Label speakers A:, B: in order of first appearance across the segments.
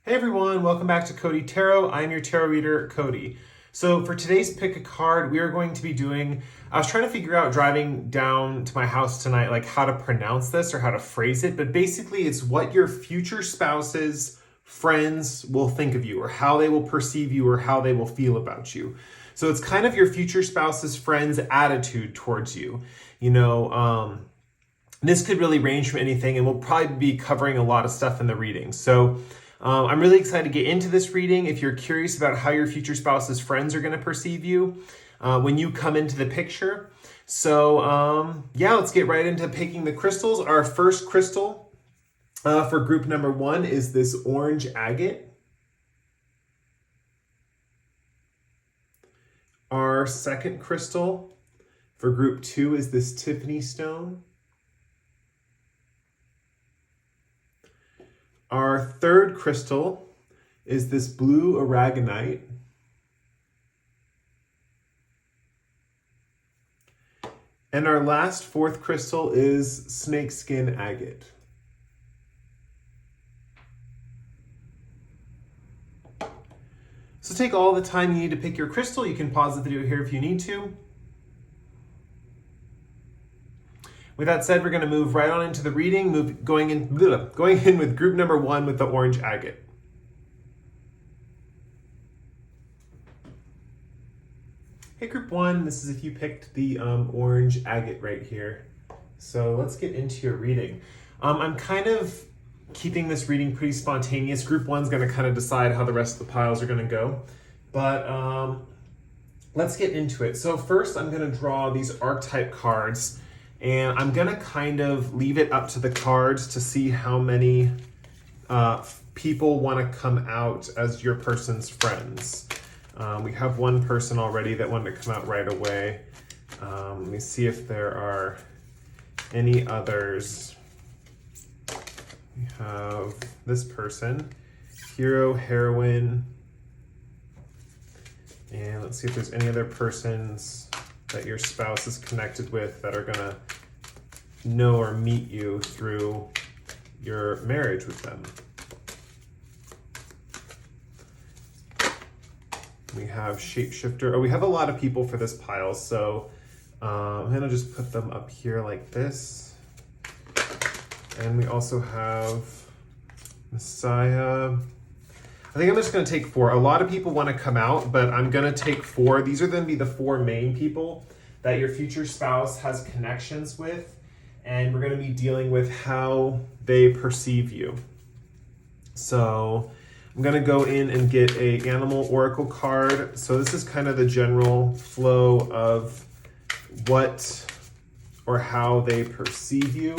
A: Hey everyone, welcome back to Cody Tarot. I'm your tarot reader, Cody. So for today's pick a card, we are going to be doing, I was trying to figure out driving down to my house tonight, like how to pronounce this or how to phrase it, but basically it's what your future spouse's friends will think of you or how they will perceive you or how they will feel about you. So it's kind of your future spouse's friend's attitude towards you. This could really range from anything, and we'll probably be covering a lot of stuff in the reading. So I'm really excited to get into this reading. If you're curious about how your future spouse's friends are going to perceive you when you come into the picture. So let's get right into picking the crystals. Our first crystal for group number 1 is this orange agate. Our second crystal for group 2 is this Tiffany stone. Our third crystal is this blue Aragonite. And our last fourth crystal is Snakeskin agate. So take all the time you need to pick your crystal. You can pause the video here if you need to. With that said, we're going to move right on into the reading, going in with group number 1 with the orange agate. Hey, group 1, this is if you picked the orange agate right here. So let's get into your reading. I'm kind of keeping this reading pretty spontaneous. Group 1's going to kind of decide how the rest of the piles are going to go. But let's get into it. So first, I'm going to draw these archetype cards. And I'm going to kind of leave it up to the cards to see how many people want to come out as your person's friends. We have one person already that wanted to come out right away. Let me see if there are any others. We have this person, hero, heroine. And let's see if there's any other persons that your spouse is connected with that are gonna know or meet you through your marriage with them. We have shapeshifter. Oh, we have a lot of people for this pile, so I'm gonna just put them up here like this. And we also have Messiah. I think I'm just going to take 4. A lot of people want to come out, but I'm going to take 4. These are going to be the 4 main people that your future spouse has connections with, and we're going to be dealing with how they perceive you. So I'm going to go in and get a animal oracle card. So this is kind of the general flow of what or how they perceive you.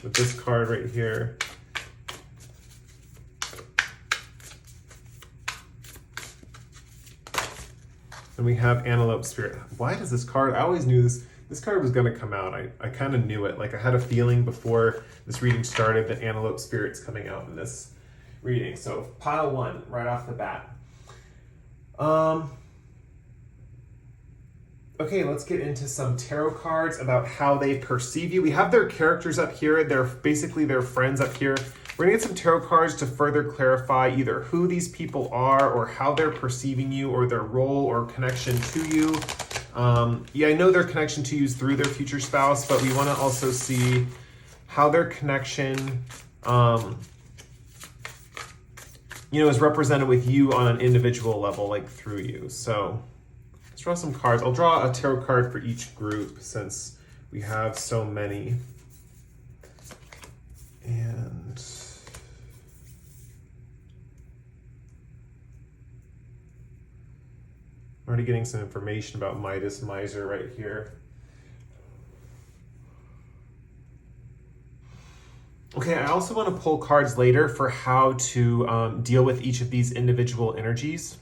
A: With this card right here. And we have Antelope Spirit. Why does this card, I always knew this card was gonna come out. I kind of knew it. Like I had a feeling before this reading started that Antelope Spirit's coming out in this reading. So pile 1, right off the bat. Okay, let's get into some tarot cards about how they perceive you. We have their characters up here. They're basically their friends up here. We're gonna get some tarot cards to further clarify either who these people are or how they're perceiving you or their role or connection to you. I know their connection to you is through their future spouse, but we wanna also see how their connection is represented with you on an individual level, like through you. So let's draw some cards. I'll draw a tarot card for each group since we have so many. And I'm already getting some information about Midas Miser right here. Okay, I also want to pull cards later for how to deal with each of these individual energies.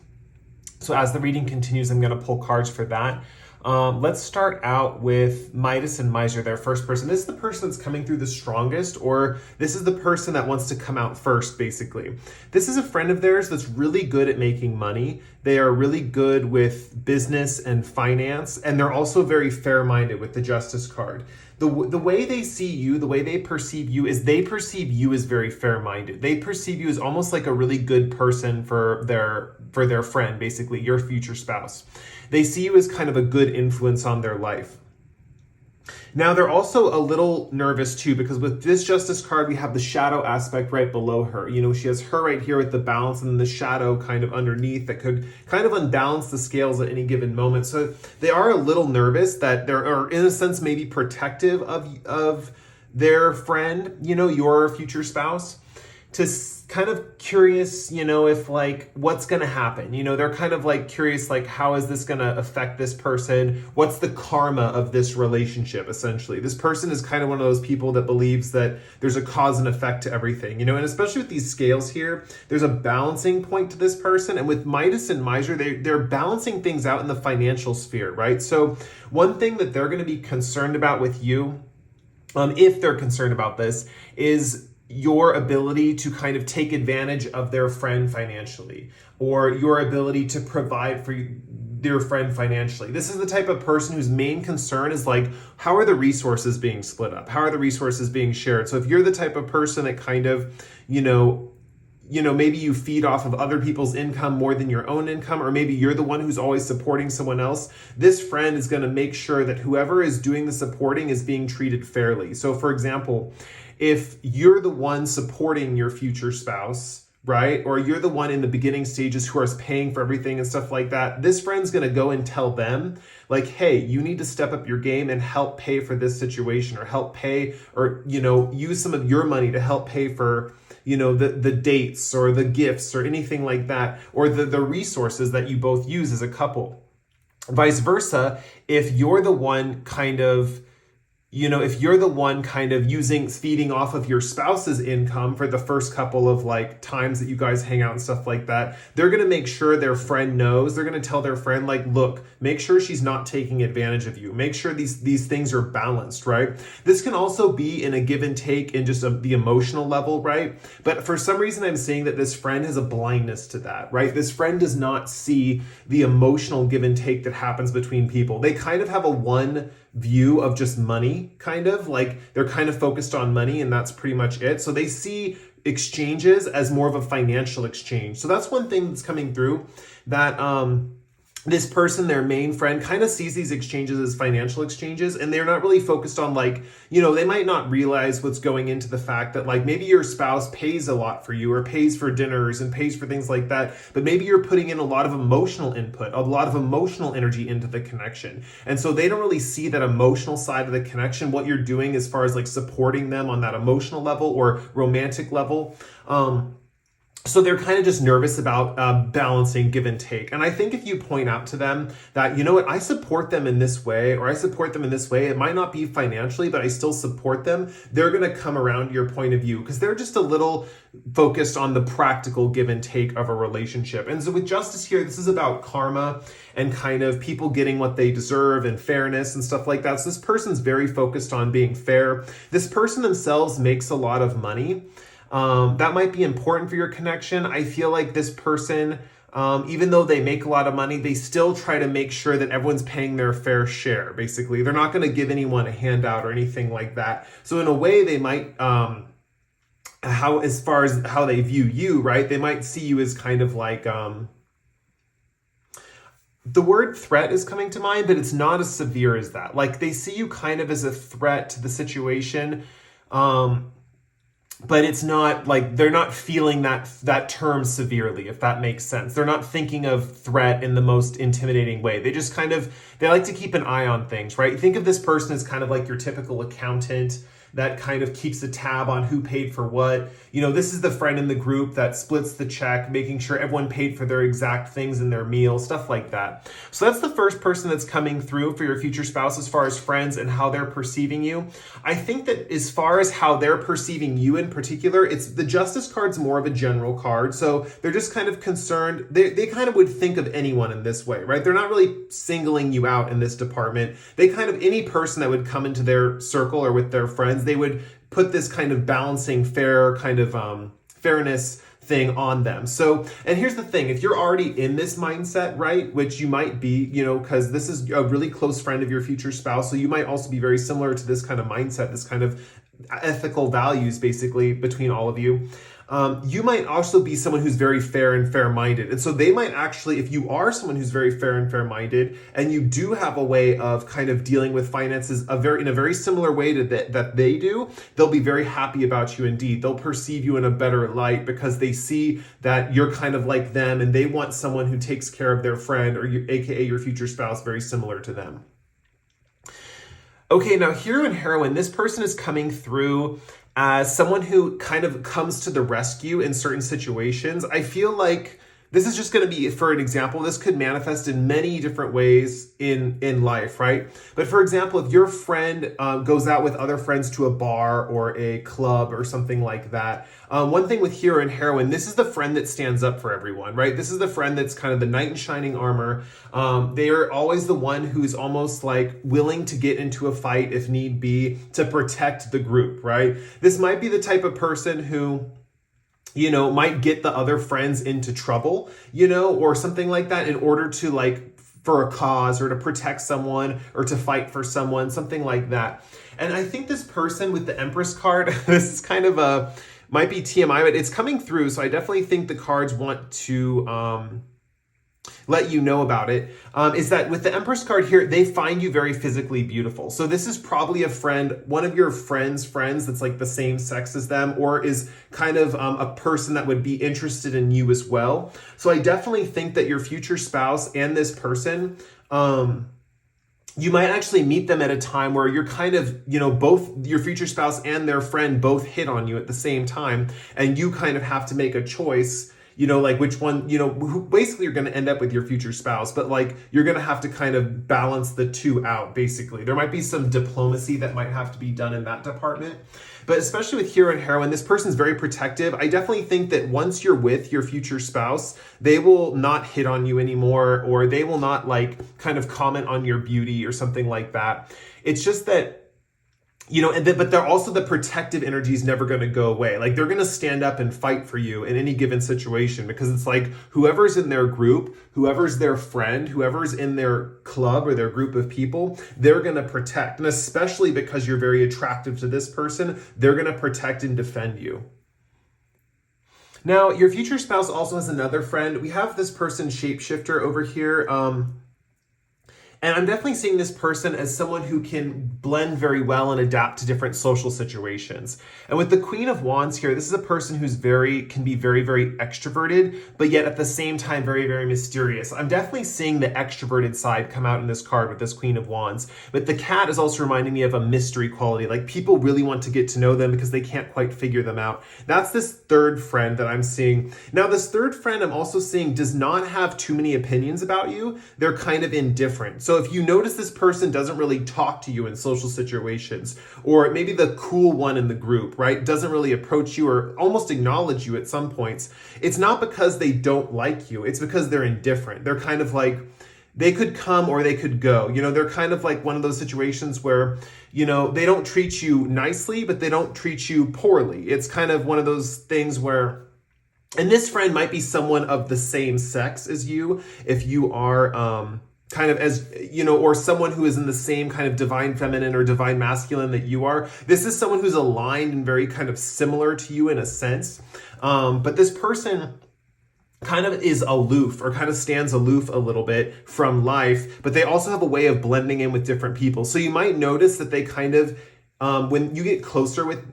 A: So as the reading continues, I'm going to pull cards for that. Let's start out with Midas and Miser, their first person. This is the person that's coming through the strongest, or this is the person that wants to come out first, basically. This is a friend of theirs that's really good at making money. They are really good with business and finance, and they're also very fair-minded with the Justice card. the way they see you, the way they perceive you is they perceive you as very fair-minded. They perceive you as almost like a really good person for their friend, basically, your future spouse. They see you as kind of a good influence on their life. Now, they're also a little nervous too, because with this Justice card, we have the shadow aspect right below her. You know, she has her right here with the balance and the shadow kind of underneath that could kind of unbalance the scales at any given moment. So they are a little nervous that they're, in a sense, maybe protective of their friend, you know, your future spouse, to kind of curious, you know, if like what's going to happen. You know, they're kind of like curious, like how is this going to affect this person? What's the karma of this relationship, essentially? This person is kind of one of those people that believes that there's a cause and effect to everything, you know, and especially with these scales here, there's a balancing point to this person. And with Midas and Miser, they're balancing things out in the financial sphere, right? So one thing that they're going to be concerned about with you, if they're concerned about this, is your ability to kind of take advantage of their friend financially, or your ability to provide for their friend financially. This is the type of person whose main concern is like, how are the resources being split up? How are the resources being shared? So if you're the type of person that kind of, you know, maybe you feed off of other people's income more than your own income, or maybe you're the one who's always supporting someone else, this friend is going to make sure that whoever is doing the supporting is being treated fairly. So for example, if you're the one supporting your future spouse, right? Or you're the one in the beginning stages who is paying for everything and stuff like that, this friend's going to go and tell them like, hey, you need to step up your game and help pay for this situation, or help pay, or, you know, use some of your money to help pay for, you know, the dates or the gifts or anything like that, or the resources that you both use as a couple. Vice versa, if you're the one kind of, you know, if you're the one kind of feeding off of your spouse's income for the first couple of like times that you guys hang out and stuff like that, they're going to make sure their friend knows. They're going to tell their friend like, look, make sure she's not taking advantage of you. Make sure these things are balanced, right? This can also be in a give and take in just the emotional level, right? But for some reason, I'm saying that this friend has a blindness to that, right? This friend does not see the emotional give and take that happens between people. They kind of have a one view of just money, kind of like they're kind of focused on money, and that's pretty much it. So they see exchanges as more of a financial exchange. So that's one thing that's coming through, that this person, their main friend, kind of sees these exchanges as financial exchanges, and they're not really focused on like, you know, they might not realize what's going into the fact that like maybe your spouse pays a lot for you, or pays for dinners and pays for things like that, but maybe you're putting in a lot of emotional input, a lot of emotional energy into the connection. And so they don't really see that emotional side of the connection, what you're doing as far as like supporting them on that emotional level or romantic level. So they're kind of just nervous about balancing give and take. And I think if you point out to them that, you know what, I support them in this way, or I support them in this way, it might not be financially, but I still support them, they're going to come around to your point of view, because they're just a little focused on the practical give and take of a relationship. And so with Justice here, this is about karma and kind of people getting what they deserve and fairness and stuff like that. So this person's very focused on being fair. This person themselves makes a lot of money. That might be important for your connection. I feel like this person, even though they make a lot of money, they still try to make sure that everyone's paying their fair share, basically. They're not going to give anyone a handout or anything like that. So in a way, they might, as far as how they view you, right? They might see you as kind of like, the word threat is coming to mind, but it's not as severe as that. Like they see you kind of as a threat to the situation. But it's not like they're not feeling that term severely, if that makes sense. They're not thinking of threat in the most intimidating way. They just they like to keep an eye on things, right? Think of this person as kind of like your typical accountant that kind of keeps a tab on who paid for what. You know, this is the friend in the group that splits the check, making sure everyone paid for their exact things in their meal, stuff like that. So that's the first person that's coming through for your future spouse as far as friends and how they're perceiving you. I think that as far as how they're perceiving you in particular, it's the Justice card's more of a general card. So they're just kind of concerned. They kind of would think of anyone in this way, right? They're not really singling you out in this department. They kind of, any person that would come into their circle or with their friends, they would put this kind of balancing fair kind of fairness thing on them. So, and here's the thing, if you're already in this mindset, right, which you might be, because this is a really close friend of your future spouse, so you might also be very similar to this kind of mindset, this kind of ethical values basically between all of you. You might also be someone who's very fair and fair-minded. And so they might actually, if you are someone who's very fair and fair-minded, and you do have a way of kind of dealing with finances in a very similar way to that they do, they'll be very happy about you indeed. They'll perceive you in a better light because they see that you're kind of like them and they want someone who takes care of their friend or aka your future spouse very similar to them. Okay, now hero and heroine, this person is coming through as someone who kind of comes to the rescue in certain situations. I feel like this is just going to be, for an example, this could manifest in many different ways in life, right? But for example, if your friend goes out with other friends to a bar or a club or something like that, one thing with hero and heroine, this is the friend that stands up for everyone, right? This is the friend that's kind of the knight in shining armor. They are always the one who's almost like willing to get into a fight if need be to protect the group, right? This might be the type of person who might get the other friends into trouble, or something like that in order to for a cause or to protect someone or to fight for someone, something like that. And I think this person with the Empress card, this is kind of might be TMI, but it's coming through. So I definitely think the cards want to, let you know about it, is that with the Empress card here, they find you very physically beautiful. So this is probably a friend, one of your friends that's like the same sex as them, or is kind of a person that would be interested in you as well. So I definitely think that your future spouse and this person, you might actually meet them at a time where you're kind of, both your future spouse and their friend both hit on you at the same time, and you kind of have to make a choice, which one, who basically you're going to end up with your future spouse, but you're going to have to kind of balance the two out, basically. There might be some diplomacy that might have to be done in that department. But especially with hero and heroine, this person's very protective. I definitely think that once you're with your future spouse, they will not hit on you anymore, or they will not kind of comment on your beauty or something like that. It's just that, but they're also, the protective energy is never going to go away. They're going to stand up and fight for you in any given situation, because it's whoever's in their group, whoever's their friend, whoever's in their club or their group of people, they're going to protect. And especially because you're very attractive to this person, they're going to protect and defend you. Now, your future spouse also has another friend. We have this person, Shapeshifter, over here. And I'm definitely seeing this person as someone who can blend very well and adapt to different social situations. And with the Queen of Wands here, this is a person who's can be very, very extroverted, but yet at the same time, very, very mysterious. I'm definitely seeing the extroverted side come out in this card with this Queen of Wands. But the cat is also reminding me of a mystery quality. People really want to get to know them because they can't quite figure them out. That's this third friend that I'm seeing. Now, this third friend I'm also seeing does not have too many opinions about you. They're kind of indifferent. So if you notice this person doesn't really talk to you in social situations, or maybe the cool one in the group, right, doesn't really approach you or almost acknowledge you at some points, it's not because they don't like you. It's because they're indifferent. They're kind of they could come or they could go. They're kind of one of those situations where, they don't treat you nicely, but they don't treat you poorly. It's kind of one of those things where, and this friend might be someone of the same sex as you, if you are, kind of as, or someone who is in the same kind of divine feminine or divine masculine that you are. This is someone who's aligned and very kind of similar to you in a sense. But this person kind of is aloof, or kind of stands aloof a little bit from life, but they also have a way of blending in with different people. So you might notice that they kind of, when you get closer with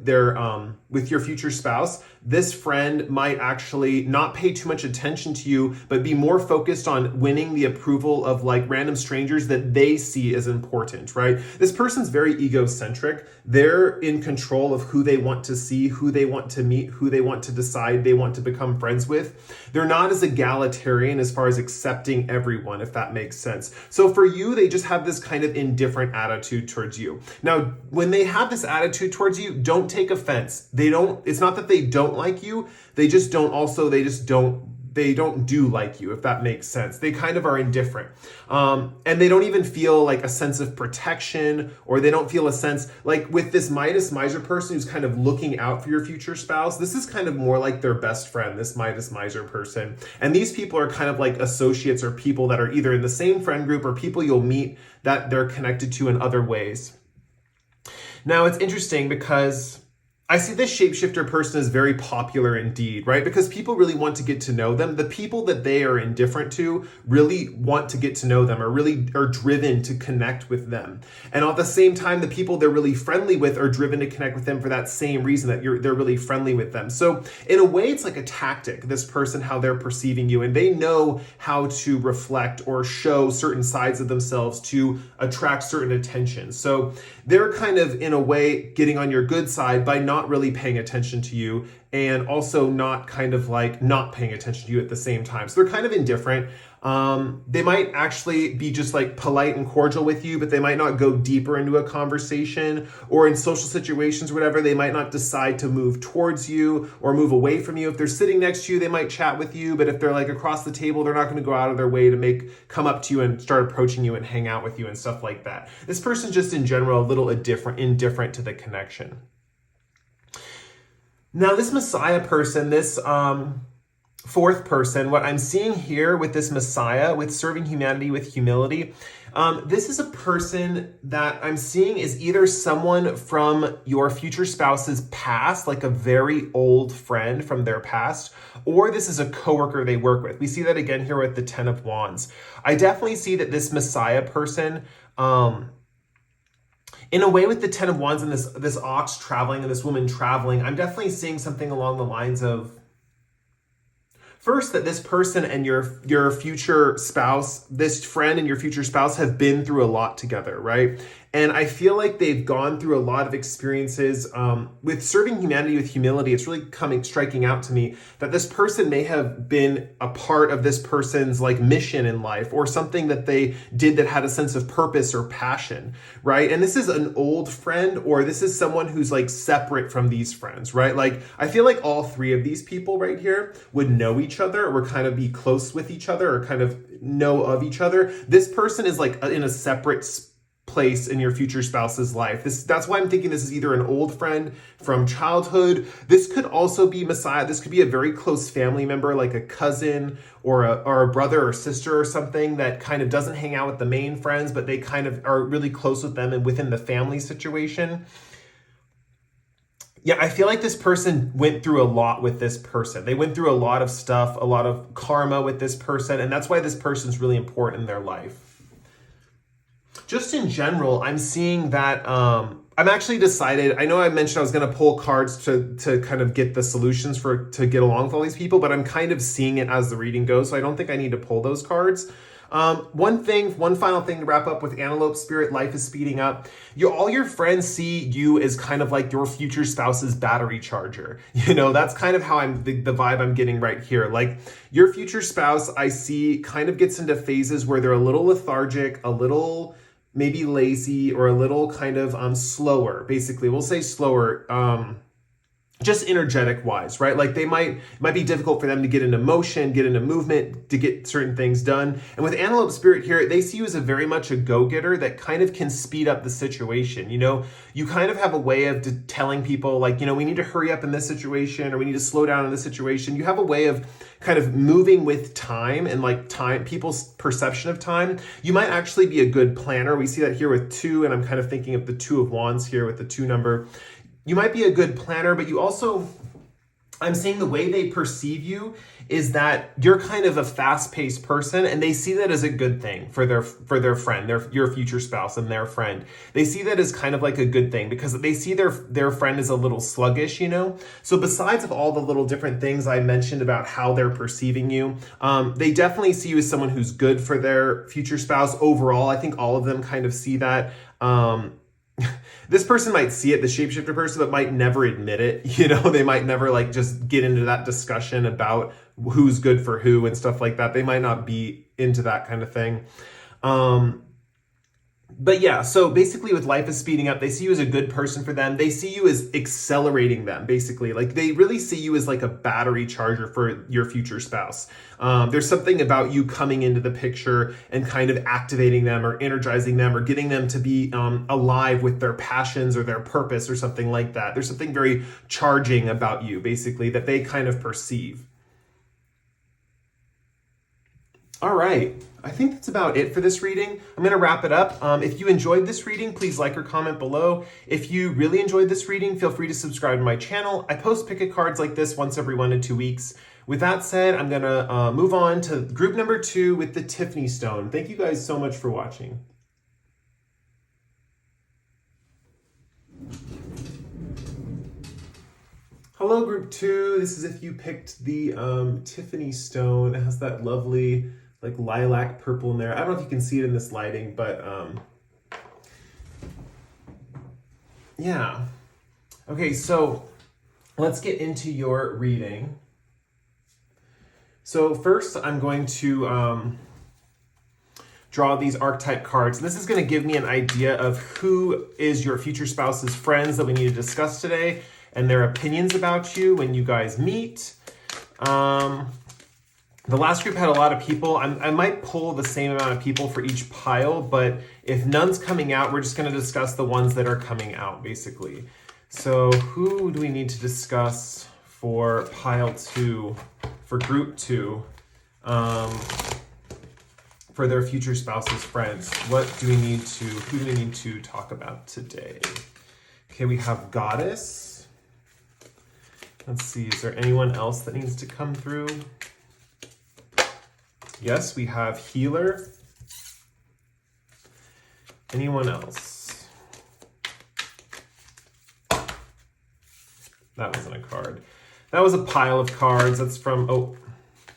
A: with your future spouse, this friend might actually not pay too much attention to you, but be more focused on winning the approval of random strangers that they see as important, right? This person's very egocentric. They're in control of who they want to see, who they want to meet, who they want to decide they want to become friends with. They're not as egalitarian as far as accepting everyone, if that makes sense. So for you, they just have this kind of indifferent attitude towards you. Now, when they have this attitude towards you, don't take offense. It's not that they don't like you, they just don't they don't do like you, if that makes sense. They kind of are indifferent. And they don't even feel like a sense of protection, or they don't feel a sense like with this Midas Miser person who's kind of looking out for your future spouse. This is kind of more like their best friend, this Midas Miser person. And these people are kind of like associates or people that are either in the same friend group or people you'll meet that they're connected to in other ways. Now, it's interesting because I see this shapeshifter person as very popular indeed, right? Because people really want to get to know them. The people that they are indifferent to really want to get to know them, or really are driven to connect with them. And at the same time, the people they're really friendly with are driven to connect with them for that same reason, that they're really friendly with them. So in a way, it's like a tactic, this person, how they're perceiving you, and they know how to reflect or show certain sides of themselves to attract certain attention. So they're kind of, in a way, getting on your good side by not really paying attention to you, and also not kind of like not paying attention to you at the same time. So they're kind of indifferent. They might actually be just like polite and cordial with you, but they might not go deeper into a conversation, or in social situations or whatever, they might not decide to move towards you or move away from you. If they're sitting next to you, they might chat with you, but if they're like across the table, they're not going to go out of their way to come up to you and start approaching you and hang out with you and stuff like that. This person's just in general a little indifferent to the connection. Now, this Messiah person, this fourth person, what I'm seeing here with this Messiah, with serving humanity with humility, this is a person that I'm seeing is either someone from your future spouse's past, like a very old friend from their past, or this is a coworker they work with. We see that again here with the Ten of Wands. I definitely see that this Messiah person, in a way, with the Ten of Wands and this ox traveling and this woman traveling, I'm definitely seeing something along the lines of, first, that this person and your future spouse, this friend and your future spouse, have been through a lot together, right? And I feel like they've gone through a lot of experiences with serving humanity with humility. It's really striking out to me that this person may have been a part of this person's like mission in life, or something that they did that had a sense of purpose or passion, right? And this is an old friend, or this is someone who's like separate from these friends, right? Like, I feel like all three of these people right here would know each other, or kind of be close with each other, or kind of know of each other. This person is like in a separate place in your future spouse's life. That's why I'm thinking this is either an old friend from childhood. This could also be Messiah. This could be a very close family member, like a cousin or a brother or sister or something, that kind of doesn't hang out with the main friends, but they kind of are really close with them and within the family situation. Yeah, I feel like this person went through a lot with this person. They went through a lot of stuff, a lot of karma with this person, and that's why this person's really important in their life. Just in general, I'm seeing that I'm actually decided, I know I mentioned I was going to pull cards to kind of get the solutions to get along with all these people, but I'm kind of seeing it as the reading goes, so I don't think I need to pull those cards. One final thing to wrap up with Antelope Spirit, life is speeding up. All your friends see you as kind of like your future spouse's battery charger. You know, that's kind of how the vibe I'm getting right here. Like, your future spouse, I see, kind of gets into phases where they're a little lethargic, a little maybe lazy, or a little kind of slower. Basically, we'll say slower. Just energetic wise, right? Like, it might be difficult for them to get into motion, get into movement, to get certain things done. And with Antelope Spirit here, they see you as very much a go-getter that kind of can speed up the situation. You know, you kind of have a way of telling people, like, you know, we need to hurry up in this situation, or we need to slow down in this situation. You have a way of kind of moving with time and like people's perception of time. You might actually be a good planner. We see that here with 2, and I'm kind of thinking of the 2 of Wands here with the 2 number. You might be a good planner, but you also, I'm seeing the way they perceive you is that you're kind of a fast-paced person, and they see that as a good thing for their friend, your future spouse and their friend. They see that as kind of like a good thing, because they see their friend as a little sluggish, you know? So besides of all the little different things I mentioned about how they're perceiving you, they definitely see you as someone who's good for their future spouse overall. I think all of them kind of see that. This person might see it, the shapeshifter person, but might never admit it. You know, they might never like just get into that discussion about who's good for who and stuff like that. They might not be into that kind of thing. But yeah, so basically with life is speeding up, they see you as a good person for them. They see you as accelerating them, basically. Like they really see you as like a battery charger for your future spouse. There's something about you coming into the picture and kind of activating them or energizing them or getting them to be alive with their passions or their purpose or something like that. There's something very charging about you, basically, that they kind of perceive. All right, I think that's about it for this reading. I'm going to wrap it up. If you enjoyed this reading, please like or comment below. If you really enjoyed this reading, feel free to subscribe to my channel. I post pick-a cards like this once every 1 to 2 weeks. With that said, I'm going to move on to group number 2 with the Tiffany stone. Thank you guys so much for watching. Hello, group 2. This is if you picked the Tiffany stone. It has that lovely like lilac purple in there. I don't know if you can see it in this lighting, but yeah. Okay, so let's get into your reading. So first I'm going to draw these archetype cards. And this is going to give me an idea of who is your future spouse's friends that we need to discuss today and their opinions about you when you guys meet. The last group had a lot of people. I might pull the same amount of people for each pile, but if none's coming out, we're just going to discuss the ones that are coming out, basically. So who do we need to discuss for pile 2, for group 2, for their future spouse's friends? Who do we need to talk about today? Okay, we have Goddess. Let's see, is there anyone else that needs to come through? Yes, we have Healer. Anyone else? That wasn't a card. That was a pile of cards. That's from, oh,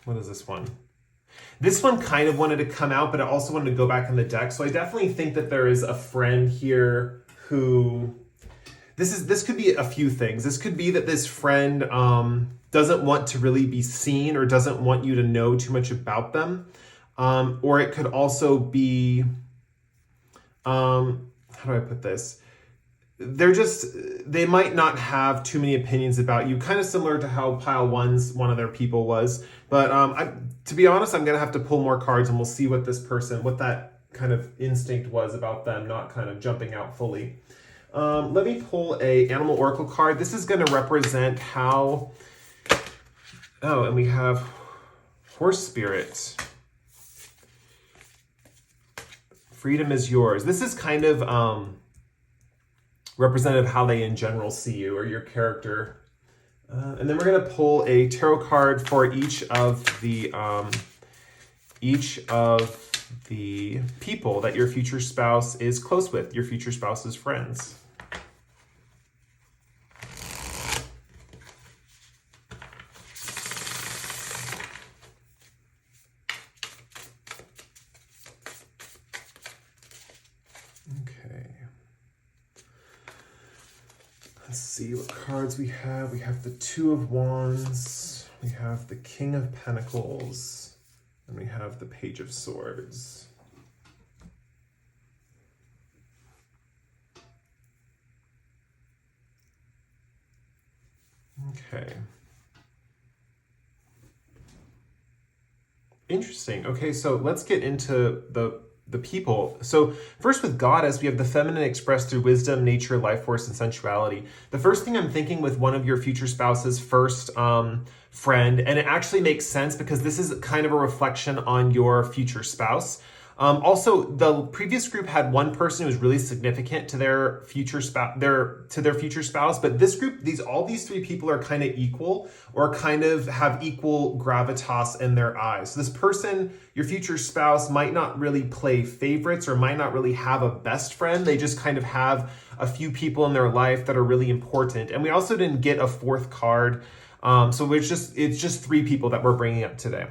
A: what is this one? This one kind of wanted to come out, but it also wanted to go back in the deck. So I definitely think that there is a friend here who, this could be a few things. This could be that this friend doesn't want to really be seen or doesn't want you to know too much about them. Or it could also be, how do I put this? They might not have too many opinions about you, kind of similar to how pile 1's one of their people was. But to be honest, I'm going to have to pull more cards and we'll see what what that kind of instinct was about them not kind of jumping out fully. Let me pull a Animal Oracle card. This is going to represent how, oh, and we have Horse Spirit. Freedom is yours. This is kind of representative of how they in general see you or your character. And then we're going to pull a tarot card for each of the people that your future spouse is close with, your future spouse's friends. Let's see what cards we have. We have the Two of Wands, we have the King of Pentacles, and we have the Page of Swords. Okay. Interesting. Okay, so let's get into the people. So first with Goddess, we have the feminine expressed through wisdom, nature, life force, and sensuality. The first thing I'm thinking with one of your future spouse's first friend, and it actually makes sense because this is kind of a reflection on your future spouse. Also, the previous group had one person who was really significant to their future spouse, but this group, all these 3 people are kind of equal or kind of have equal gravitas in their eyes. So this person, your future spouse, might not really play favorites or might not really have a best friend. They just kind of have a few people in their life that are really important. And we also didn't get a 4th card. So it's just 3 people that we're bringing up today.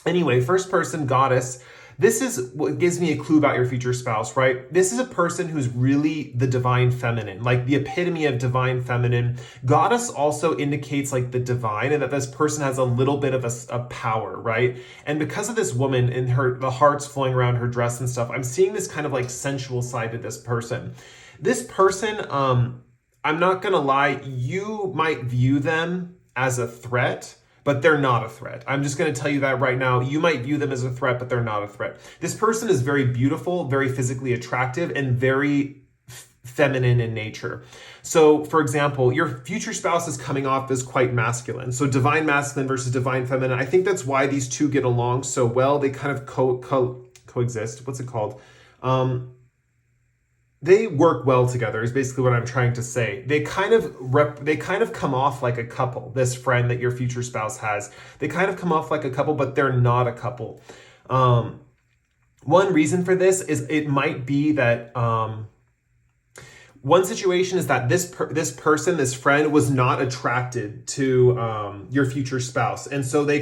A: Anyway, first person, Goddess. This is what gives me a clue about your future spouse, right? This is a person who's really the divine feminine, like the epitome of divine feminine. Goddess also indicates like the divine, and that this person has a little bit of a power, right? And because of this woman and the hearts flowing around her dress and stuff, I'm seeing this kind of like sensual side to this person. This person, I'm not gonna lie, you might view them as a threat, but they're not a threat. I'm just going to tell you that right now. You might view them as a threat, but they're not a threat. This person is very beautiful, very physically attractive, and very feminine in nature. So, for example, your future spouse is coming off as quite masculine. So divine masculine versus divine feminine. I think that's why these two get along so well. They kind of coexist. What's it called? They work well together is basically what I'm trying to say. They kind of come off like a couple. This friend that your future spouse has, they kind of come off like a couple, but they're not a couple. One reason for this is it might be that one situation is that this friend was not attracted to your future spouse. And so they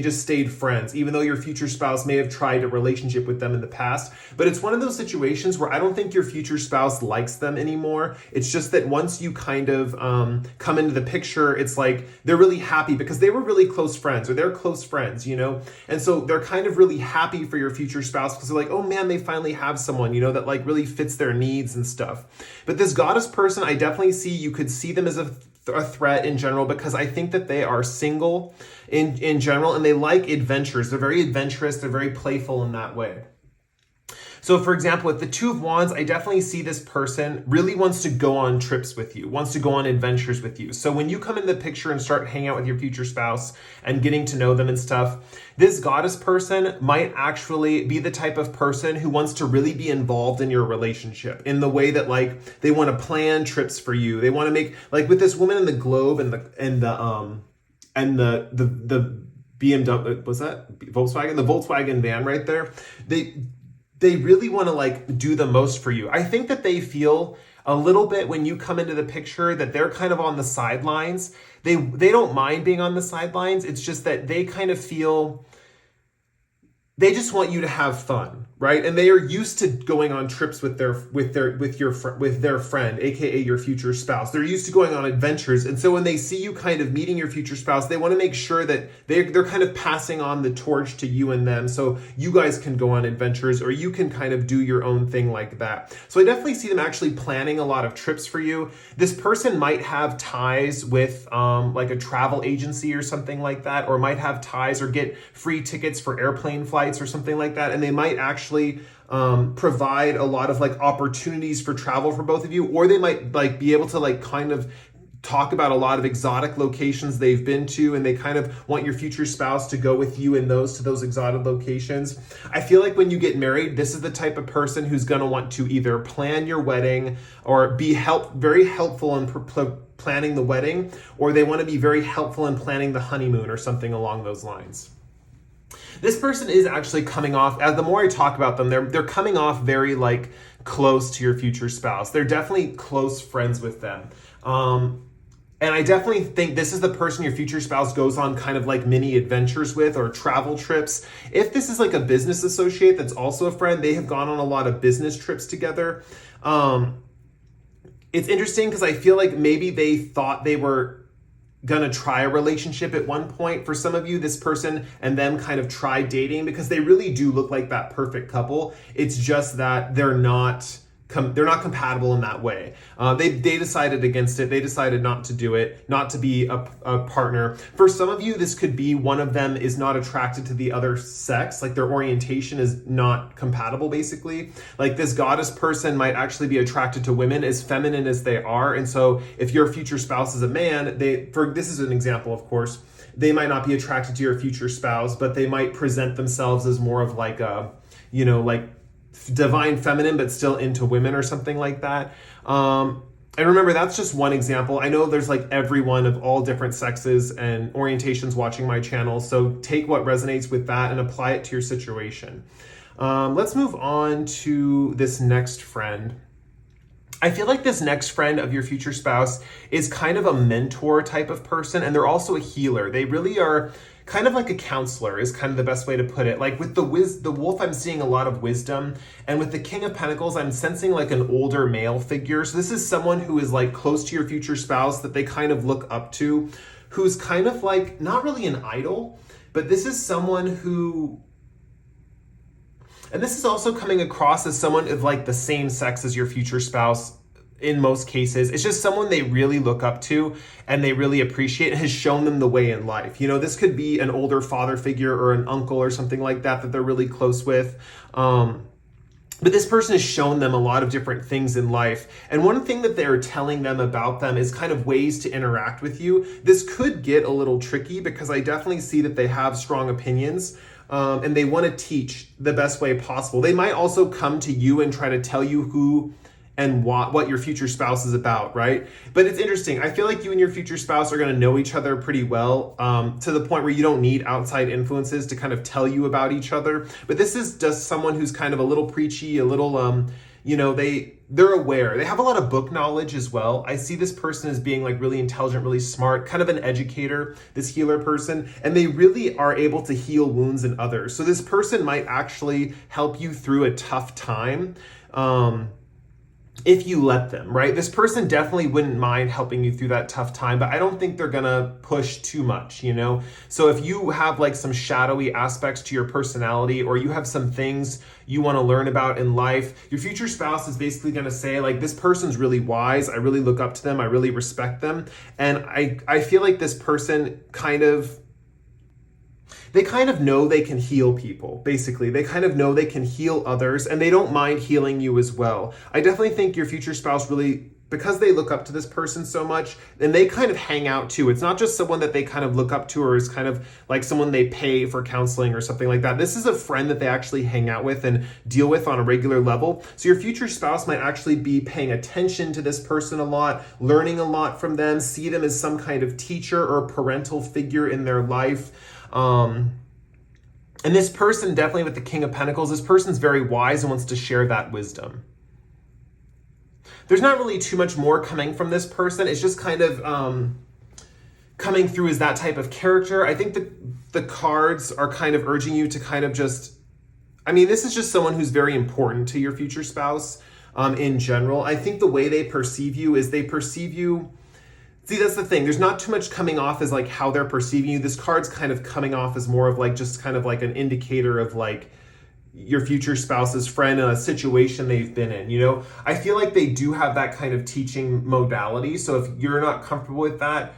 A: just stayed friends, even though your future spouse may have tried a relationship with them in the past. But it's one of those situations where I don't think your future spouse likes them anymore. It's just that once you kind of come into the picture, it's like they're really happy because they were really close friends, or they're close friends, you know? And so they're kind of really happy for your future spouse because they're like, oh man, they finally have someone, you know, that like really fits their needs and stuff. But this goddess person, I definitely see, you could see them as a threat in general, because I think that they are single in general, and they like adventures. They're very adventurous. They're very playful in that way. So for example, with the Two of Wands, I definitely see this person really wants to go on trips with you, wants to go on adventures with you. So when you come in the picture and start hanging out with your future spouse and getting to know them and stuff, this goddess person might actually be the type of person who wants to really be involved in your relationship in the way that like they want to plan trips for you. They want to make, like with this woman in the globe and the BMW, was that Volkswagen? The Volkswagen van right there. They really want to like do the most for you. I think that they feel a little bit when you come into the picture that they're kind of on the sidelines. They don't mind being on the sidelines. It's just that they kind of feel they just want you to have fun, right? And they are used to going on trips with their friend, aka your future spouse. They're used to going on adventures, and so when they see you kind of meeting your future spouse, they want to make sure that they're kind of passing on the torch to you and them, so you guys can go on adventures, or you can kind of do your own thing like that. So I definitely see them actually planning a lot of trips for you. This person might have ties with like a travel agency or something like that, or might have ties or get free tickets for airplane flights or something like that, and they might actually provide a lot of like opportunities for travel for both of you, or they might like be able to like kind of talk about a lot of exotic locations they've been to, and they kind of want your future spouse to go with you in to those exotic locations. I feel like when you get married, this is the type of person who's going to want to either plan your wedding or be very helpful in planning the wedding, or they want to be very helpful in planning the honeymoon or something along those lines. This person is actually coming off, as the more I talk about them, they're coming off very like close to your future spouse. They're definitely close friends with them. And I definitely think this is the person your future spouse goes on kind of like mini adventures with, or travel trips. If this is like a business associate that's also a friend, they have gone on a lot of business trips together. It's interesting because I feel like maybe they thought they were gonna try a relationship at one point. For some of you, this person and them kind of tried dating because they really do look like that perfect couple. It's just that they're not compatible in that way. They decided against it. They decided not to do it, not to be a partner. For some of you, this could be one of them is not attracted to the other sex, like their orientation is not compatible, basically. Like this goddess person might actually be attracted to women as feminine as they are. And so if your future spouse is a man, this is an example, of course, they might not be attracted to your future spouse, but they might present themselves as more of like a, you know, like divine feminine, but still into women or something like that. And remember, that's just one example. I know there's like everyone of all different sexes and orientations watching my channel. So take what resonates with that and apply it to your situation. Let's move on to this next friend. I feel like this next friend of your future spouse is kind of a mentor type of person, and they're also a healer. They really are kind of like a counselor is kind of the best way to put it. Like with the wolf, I'm seeing a lot of wisdom, and with the King of Pentacles, I'm sensing like an older male figure. So this is someone who is like close to your future spouse that they kind of look up to, who's kind of like not really an idol, but this is someone who, and this is also coming across as someone of like the same sex as your future spouse in most cases. It's just someone they really look up to and they really appreciate and has shown them the way in life. You know, this could be an older father figure or an uncle or something like that that they're really close with. But this person has shown them a lot of different things in life. And one thing that they're telling them about them is kind of ways to interact with you. This could get a little tricky because I definitely see that they have strong opinions. And they want to teach the best way possible. They might also come to you and try to tell you who and what your future spouse is about, right? But it's interesting. I feel like you and your future spouse are going to know each other pretty well, to the point where you don't need outside influences to kind of tell you about each other. But this is just someone who's kind of a little preachy, a little, you know, they're aware. They have a lot of book knowledge as well. I see this person as being like really intelligent, really smart, kind of an educator, this healer person, and they really are able to heal wounds in others. So this person might actually help you through a tough time, if you let them, right? This person definitely wouldn't mind helping you through that tough time, but I don't think they're gonna push too much, you know? So if you have like some shadowy aspects to your personality, or you have some things you wanna learn about in life, your future spouse is basically gonna say like, this person's really wise, I really look up to them, I really respect them. And I feel like this person they kind of know they can heal people, basically. They kind of know they can heal others, and they don't mind healing you as well. I definitely think your future spouse really, because they look up to this person so much, and they kind of hang out too. It's not just someone that they kind of look up to or is kind of like someone they pay for counseling or something like that. This is a friend that they actually hang out with and deal with on a regular level. So your future spouse might actually be paying attention to this person a lot, learning a lot from them, see them as some kind of teacher or parental figure in their life. And this person, definitely with the King of Pentacles, this person's very wise and wants to share that wisdom. There's not really too much more coming from this person. It's just kind of coming through as that type of character. I think the cards are kind of urging you to kind of just, I mean, this is just someone who's very important to your future spouse in general. I think the way they perceive you is they perceive you, see, that's the thing. There's not too much coming off as like how they're perceiving you. This card's kind of coming off as more of like just kind of like an indicator of like your future spouse's friend in a situation they've been in, you know? I feel like they do have that kind of teaching modality. So if you're not comfortable with that,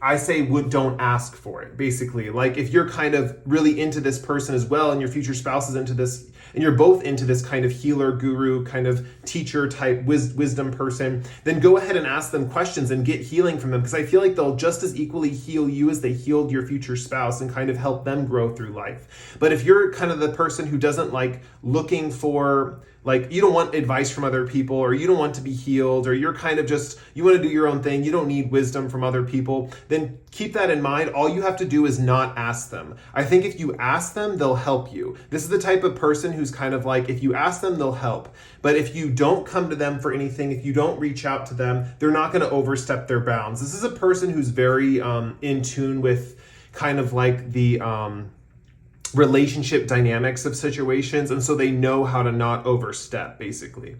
A: I say don't ask for it, basically. Like if you're kind of really into this person as well, and your future spouse is into this, and you're both into this kind of healer, guru, kind of teacher type wisdom person, then go ahead and ask them questions and get healing from them, because I feel like they'll just as equally heal you as they healed your future spouse and kind of help them grow through life. But if you're kind of the person who doesn't like looking for, like, you don't want advice from other people, or you don't want to be healed, or you're kind of just, you want to do your own thing, you don't need wisdom from other people, then keep that in mind. All you have to do is not ask them. I think if you ask them, they'll help you. This is the type of person who's kind of like, if you ask them, they'll help. But if you don't come to them for anything, if you don't reach out to them, they're not going to overstep their bounds. This is a person who's very in tune with kind of like the relationship dynamics of situations, and so they know how to not overstep, basically.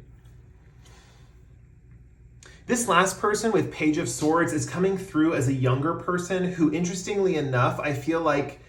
A: This last person with Page of Swords is coming through as a younger person who, interestingly enough, I feel like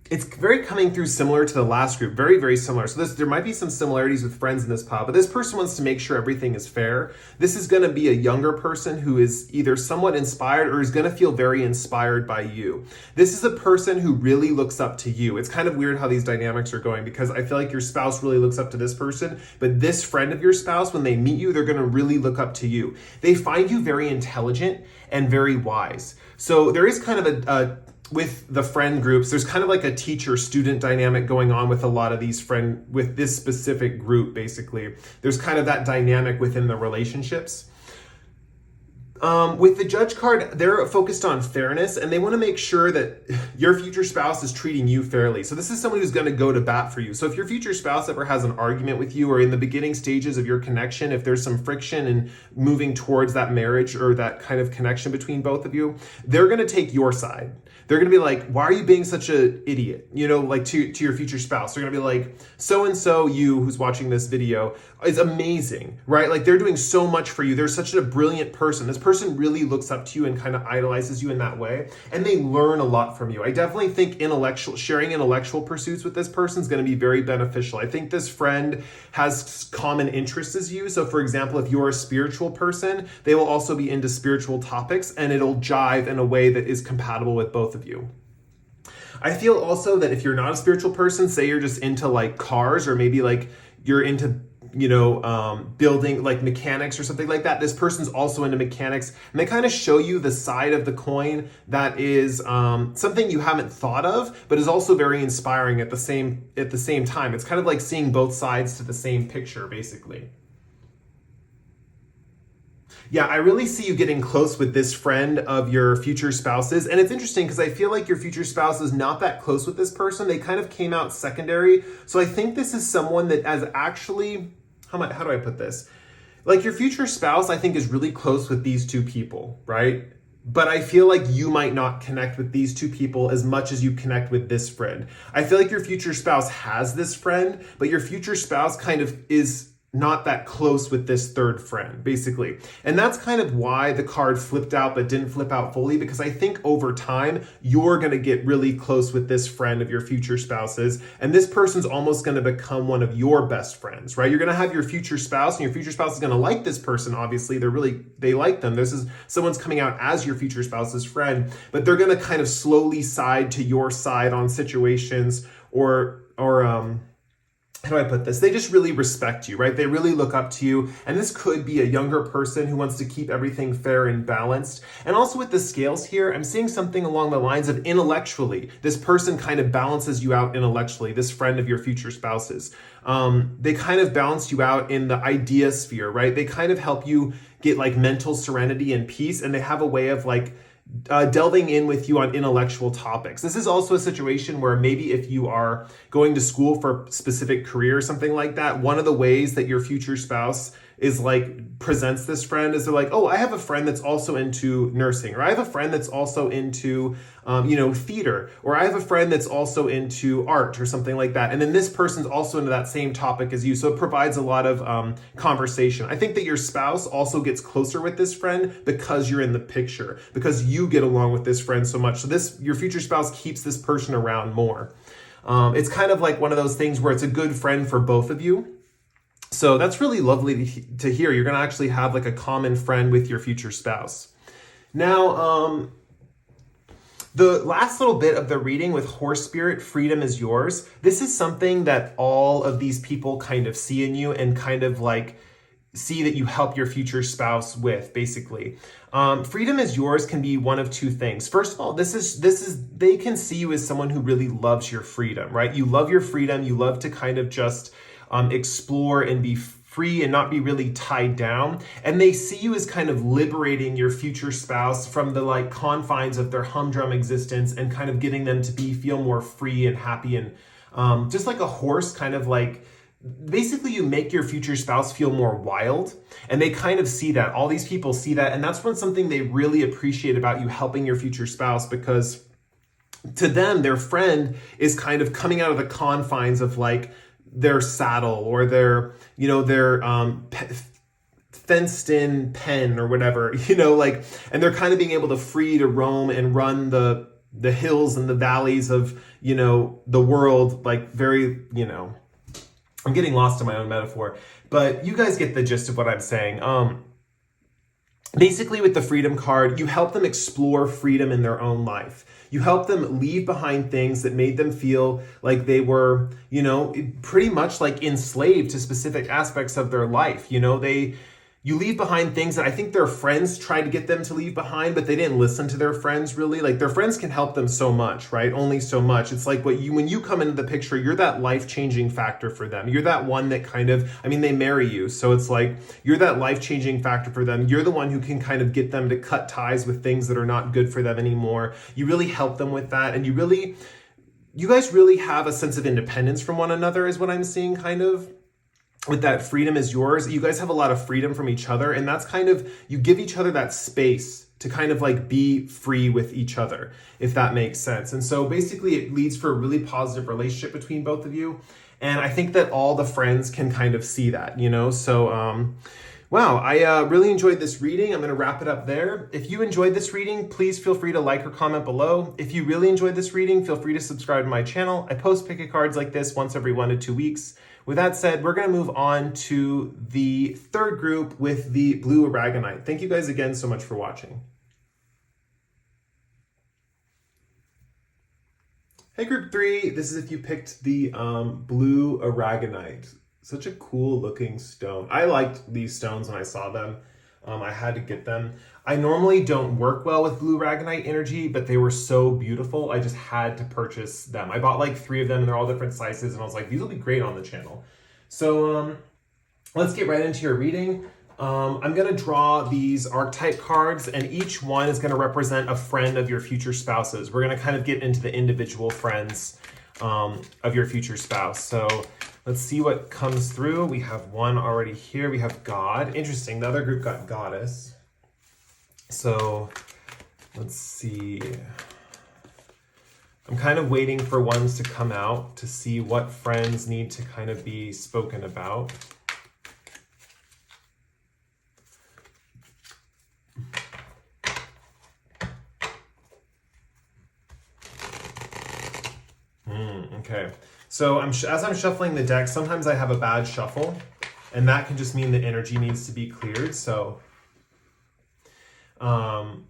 A: it's very coming through similar to the last group, very, very similar. So there might be some similarities with friends in this pile, but this person wants to make sure everything is fair. This is going to be a younger person who is either somewhat inspired or is going to feel very inspired by you. This is a person who really looks up to you. It's kind of weird how these dynamics are going, because I feel like your spouse really looks up to this person, but this friend of your spouse, when they meet you, they're going to really look up to you. They find you very intelligent and very wise. So there is kind of with the friend groups, there's kind of like a teacher-student dynamic going on with a lot of these with this specific group, basically. There's kind of that dynamic within the relationships. With the judge card, they're focused on fairness and they want to make sure that your future spouse is treating you fairly. So this is someone who's going to go to bat for you. So if your future spouse ever has an argument with you or in the beginning stages of your connection, if there's some friction and moving towards that marriage or that kind of connection between both of you, they're going to take your side. They're going to be like, why are you being such an idiot? You know, like to your future spouse. They're going to be like, so-and-so, you who's watching this video is amazing, right? Like they're doing so much for you. They're such a brilliant person. This person really looks up to you and kind of idolizes you in that way. And they learn a lot from you. I definitely think sharing intellectual pursuits with this person is going to be very beneficial. I think this friend has common interests as you. So for example, if you're a spiritual person, they will also be into spiritual topics and it'll jive in a way that is compatible with both of you. I feel also that if you're not a spiritual person, say you're just into like cars or maybe like you're into building like mechanics or something like that. This person's also into mechanics and they kind of show you the side of the coin that is something you haven't thought of, but is also very inspiring at the same time. It's kind of like seeing both sides to the same picture, basically. Yeah, I really see you getting close with this friend of your future spouse's. And it's interesting because I feel like your future spouse is not that close with this person. They kind of came out secondary. So I think this is someone that has actually, how do I put this? Like your future spouse, I think is really close with these two people, right? But I feel like you might not connect with these two people as much as you connect with this friend. I feel like your future spouse has this friend, but your future spouse kind of is not that close with this third friend, basically. And that's kind of why the card flipped out but didn't flip out fully, because I think over time, you're going to get really close with this friend of your future spouse's, and this person's almost going to become one of your best friends, right? You're going to have your future spouse, and your future spouse is going to like this person, obviously. They like them. Someone's coming out as your future spouse's friend, but they're going to kind of slowly side to your side on situations or how do I put this? They just really respect you, right? They really look up to you. And this could be a younger person who wants to keep everything fair and balanced. And also with the scales here, I'm seeing something along the lines of intellectually. This person kind of balances you out intellectually, this friend of your future spouse's. They kind of balance you out in the idea sphere, right? They kind of help you get like mental serenity and peace. And they have a way of like delving in with you on intellectual topics. This is also a situation where maybe if you are going to school for a specific career or something like that, one of the ways that your future spouse is like presents this friend is they're like, oh, I have a friend that's also into nursing, or I have a friend that's also into theater, or I have a friend that's also into art or something like that. And then this person's also into that same topic as you. So it provides a lot of conversation. I think that your spouse also gets closer with this friend because you're in the picture, because you get along with this friend so much. So your future spouse keeps this person around more. It's kind of like one of those things where it's a good friend for both of you. So that's really lovely to hear. You're going to actually have like a common friend with your future spouse. Now, the last little bit of the reading with Horse Spirit, Freedom is Yours. This is something that all of these people kind of see in you and kind of like see that you help your future spouse with, basically. Freedom is Yours can be one of two things. First of all, this is they can see you as someone who really loves your freedom, right? You love your freedom. You love to kind of just explore and be free and not be really tied down. And they see you as kind of liberating your future spouse from the like confines of their humdrum existence and kind of getting them to feel more free and happy and just like a horse, kind of like basically you make your future spouse feel more wild. And they kind of see that. All these people see that. And that's something they really appreciate about you helping your future spouse, because to them, their friend is kind of coming out of the confines of like their saddle or their fenced in pen or whatever, and they're kind of being able to roam and run the hills and the valleys of, the world, like very, I'm getting lost in my own metaphor, but you guys get the gist of what I'm saying. Basically with the freedom card, you help them explore freedom in their own life. You help them leave behind things that made them feel like they were, pretty much like enslaved to specific aspects of their life. you leave behind things that I think their friends tried to get them to leave behind, but they didn't listen to their friends really. Like their friends can help them so much, right? Only so much. It's like when you come into the picture, you're that life-changing factor for them. You're that one that kind of, I mean, they marry you. So it's like, you're that life-changing factor for them. You're the one who can kind of get them to cut ties with things that are not good for them anymore. You really help them with that. And you guys really have a sense of independence from one another is what I'm seeing kind of. With that freedom is yours. You guys have a lot of freedom from each other, and that's kind of, you give each other that space to kind of like be free with each other, if that makes sense. And so basically it leads for a really positive relationship between both of you. And I think that all the friends can kind of see that, you know? So, wow, I really enjoyed this reading. I'm going to wrap it up there. If you enjoyed this reading, please feel free to like or comment below. If you really enjoyed this reading, feel free to subscribe to my channel. I post pick a cards like this once every 1 to 2 weeks. With that said, we're going to move on to the third group with the blue Aragonite. Thank you guys again so much for watching. Hey, group 3, this is if you picked the blue Aragonite. Such a cool looking stone. I liked these stones when I saw them. I had to get them. I normally don't work well with blue Aragonite energy, but they were so beautiful. I just had to purchase them. I bought like 3 of them and they're all different sizes. And I was like, these will be great on the channel. So let's get right into your reading. I'm going to draw these archetype cards, and each one is going to represent a friend of your future spouses. We're going to kind of get into the individual friends of your future spouse. So let's see what comes through. We have one already here. We have God. Interesting. The other group got Goddess. So let's see. I'm kind of waiting for ones to come out to see what friends need to kind of be spoken about. Okay. So as I'm shuffling the deck, sometimes I have a bad shuffle, and that can just mean the energy needs to be cleared. So, so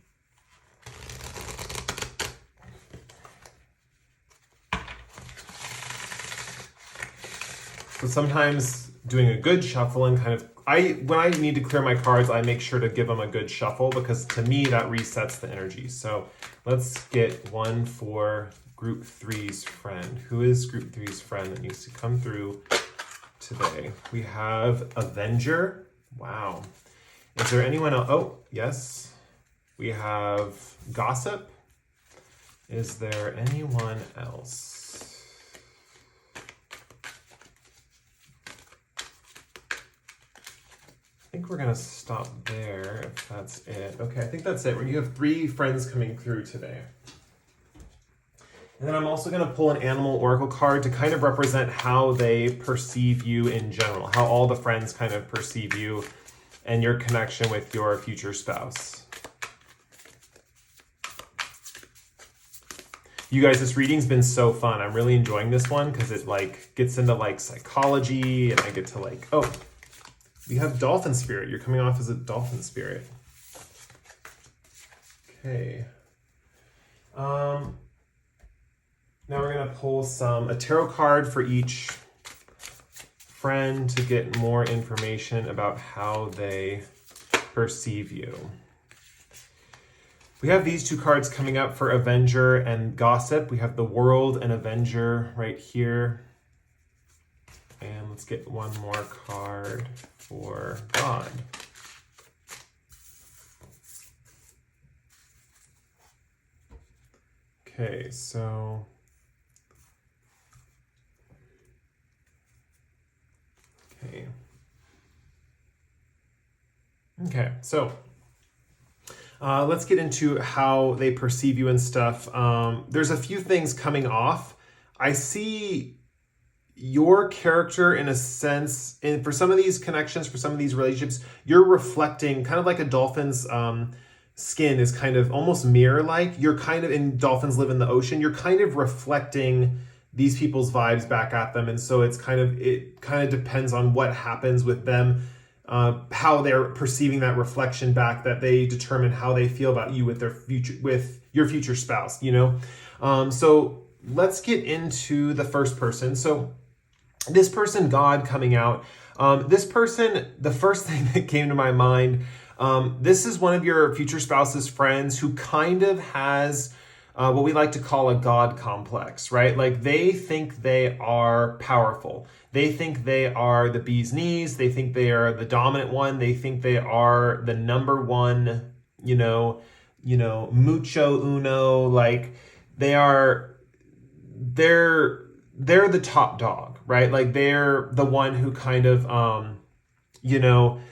A: sometimes doing a good shuffle and kind of, when I need to clear my cards, I make sure to give them a good shuffle, because to me that resets the energy. So let's get one for Group 3's friend. Who is Group 3's friend that needs to come through today? We have Avenger. Wow. Is there anyone else? Oh, yes. We have Gossip. Is there anyone else? I think we're going to stop there if that's it. Okay, I think that's it. You have 3 friends coming through today. And then I'm also going to pull an animal oracle card to kind of represent how they perceive you in general, how all the friends kind of perceive you and your connection with your future spouse. You guys, this reading's been so fun. I'm really enjoying this one because it like gets into like psychology, and I get to like, oh, we have Dolphin Spirit. You're coming off as a Dolphin Spirit. Okay. Now we're going to pull a tarot card for each friend to get more information about how they perceive you. We have these 2 cards coming up for Avenger and Gossip. We have the World and Avenger right here. And let's get one more card for God. Okay, so Okay, so let's get into how they perceive you and stuff. There's a few things coming off. I see your character in a sense, and for some of these connections, for some of these relationships, you're reflecting kind of like a dolphin's skin is kind of almost mirror-like. You're kind of, in dolphins live in the ocean, you're kind of reflecting these people's vibes back at them. And so it kind of depends on what happens with them, how they're perceiving that reflection back, that they determine how they feel about you with your future spouse, you know? So let's get into the first person. So this person, God, coming out, This person, the first thing that came to my mind, this is one of your future spouse's friends who kind of has what we like to call a God complex, right? Like they think they are powerful. They think they are the bee's knees. They think they are the dominant one. They think they are the number one, mucho uno. Like they're the top dog, right? Like they're the one who kind of,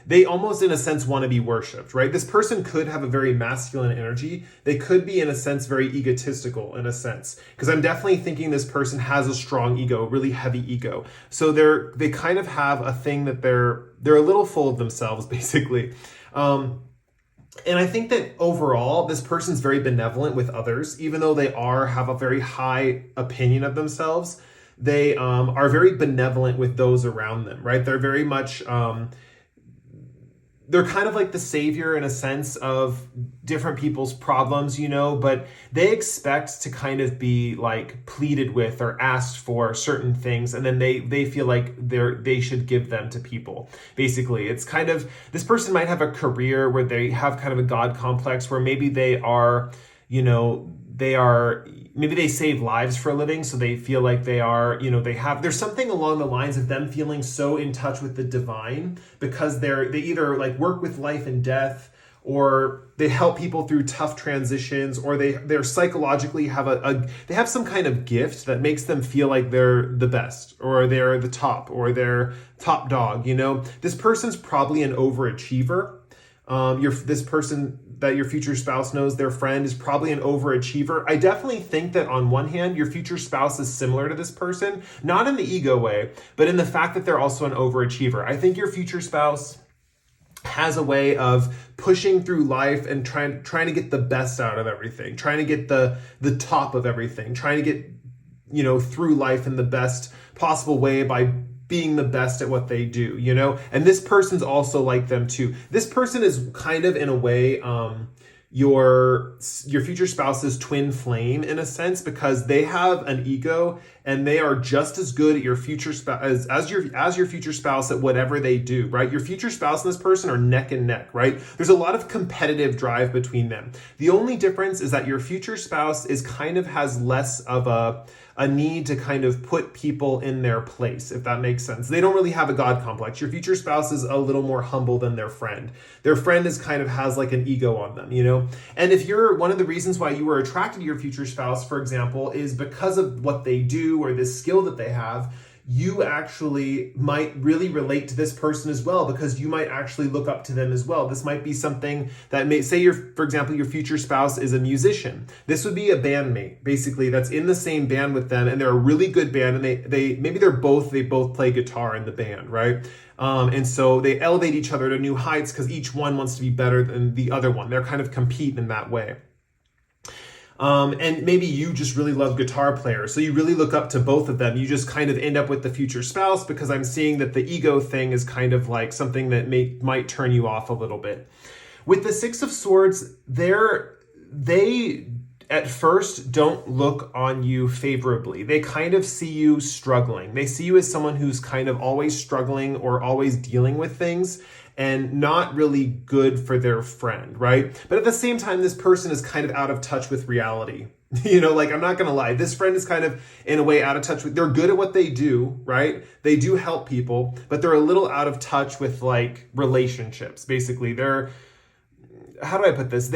A: they almost in a sense want to be worshipped, right? This person could have a very masculine energy. They could be in a sense very egotistical in a sense, because I'm definitely thinking this person has a strong ego, really heavy ego. So they kind of have a thing that they're a little full of themselves, basically. And I think that overall, this person's very benevolent with others, even though they have a very high opinion of themselves. They are very benevolent with those around them, right? They're very much, they're kind of like the savior in a sense of different people's problems, but they expect to kind of be like pleaded with or asked for certain things, and then they feel like they should give them to people. Basically, it's kind of, this person might have a career where they have kind of a God complex, where maybe they are, maybe they save lives for a living, so they feel like they are, there's something along the lines of them feeling so in touch with the divine, because they either like work with life and death, or they help people through tough transitions, or they're psychologically they have some kind of gift that makes them feel like they're the best, or they're the top, or they're top dog. This person's probably an overachiever. This person that your future spouse knows, their friend, is probably an overachiever. I definitely think that on one hand, your future spouse is similar to this person, not in the ego way, but in the fact that they're also an overachiever. I think your future spouse has a way of pushing through life and trying to get the best out of everything, trying to get the top of everything, trying to get, through life in the best possible way by being the best at what they do, and this person's also like them too. This person is kind of in a way your future spouse's twin flame in a sense, because they have an ego and they are just as good at your future spouse as your future spouse at whatever they do, right? Your future spouse and this person are neck and neck, right? There's a lot of competitive drive between them. The only difference is that your future spouse has less of a need to kind of put people in their place, if that makes sense. They don't really have a God complex. Your future spouse is a little more humble than their friend. Their friend has like an ego on them, And if you're one of the reasons why you were attracted to your future spouse, for example, is because of what they do or this skill that they have, you actually might really relate to this person as well, because you might actually look up to them as well. This might be something that for example, your future spouse is a musician. This would be a bandmate, basically, that's in the same band with them, and they're a really good band, and they both play guitar in the band, right? And so they elevate each other to new heights because each one wants to be better than the other one. They're kind of compete in that way. And maybe you just really love guitar players, so you really look up to both of them. You just kind of end up with the future spouse, because I'm seeing that the ego thing is kind of like something that might turn you off a little bit. With the Six of Swords, they at first don't look on you favorably. They kind of see you struggling. They see you as someone who's kind of always struggling or always dealing with things, and not really good for their friend, right? But at the same time, this person is kind of out of touch with reality. I'm not gonna lie, this friend is kind of in a way out of touch with, they're good at what they do, right? They do help people, but they're a little out of touch with like relationships. Basically, how do I put this?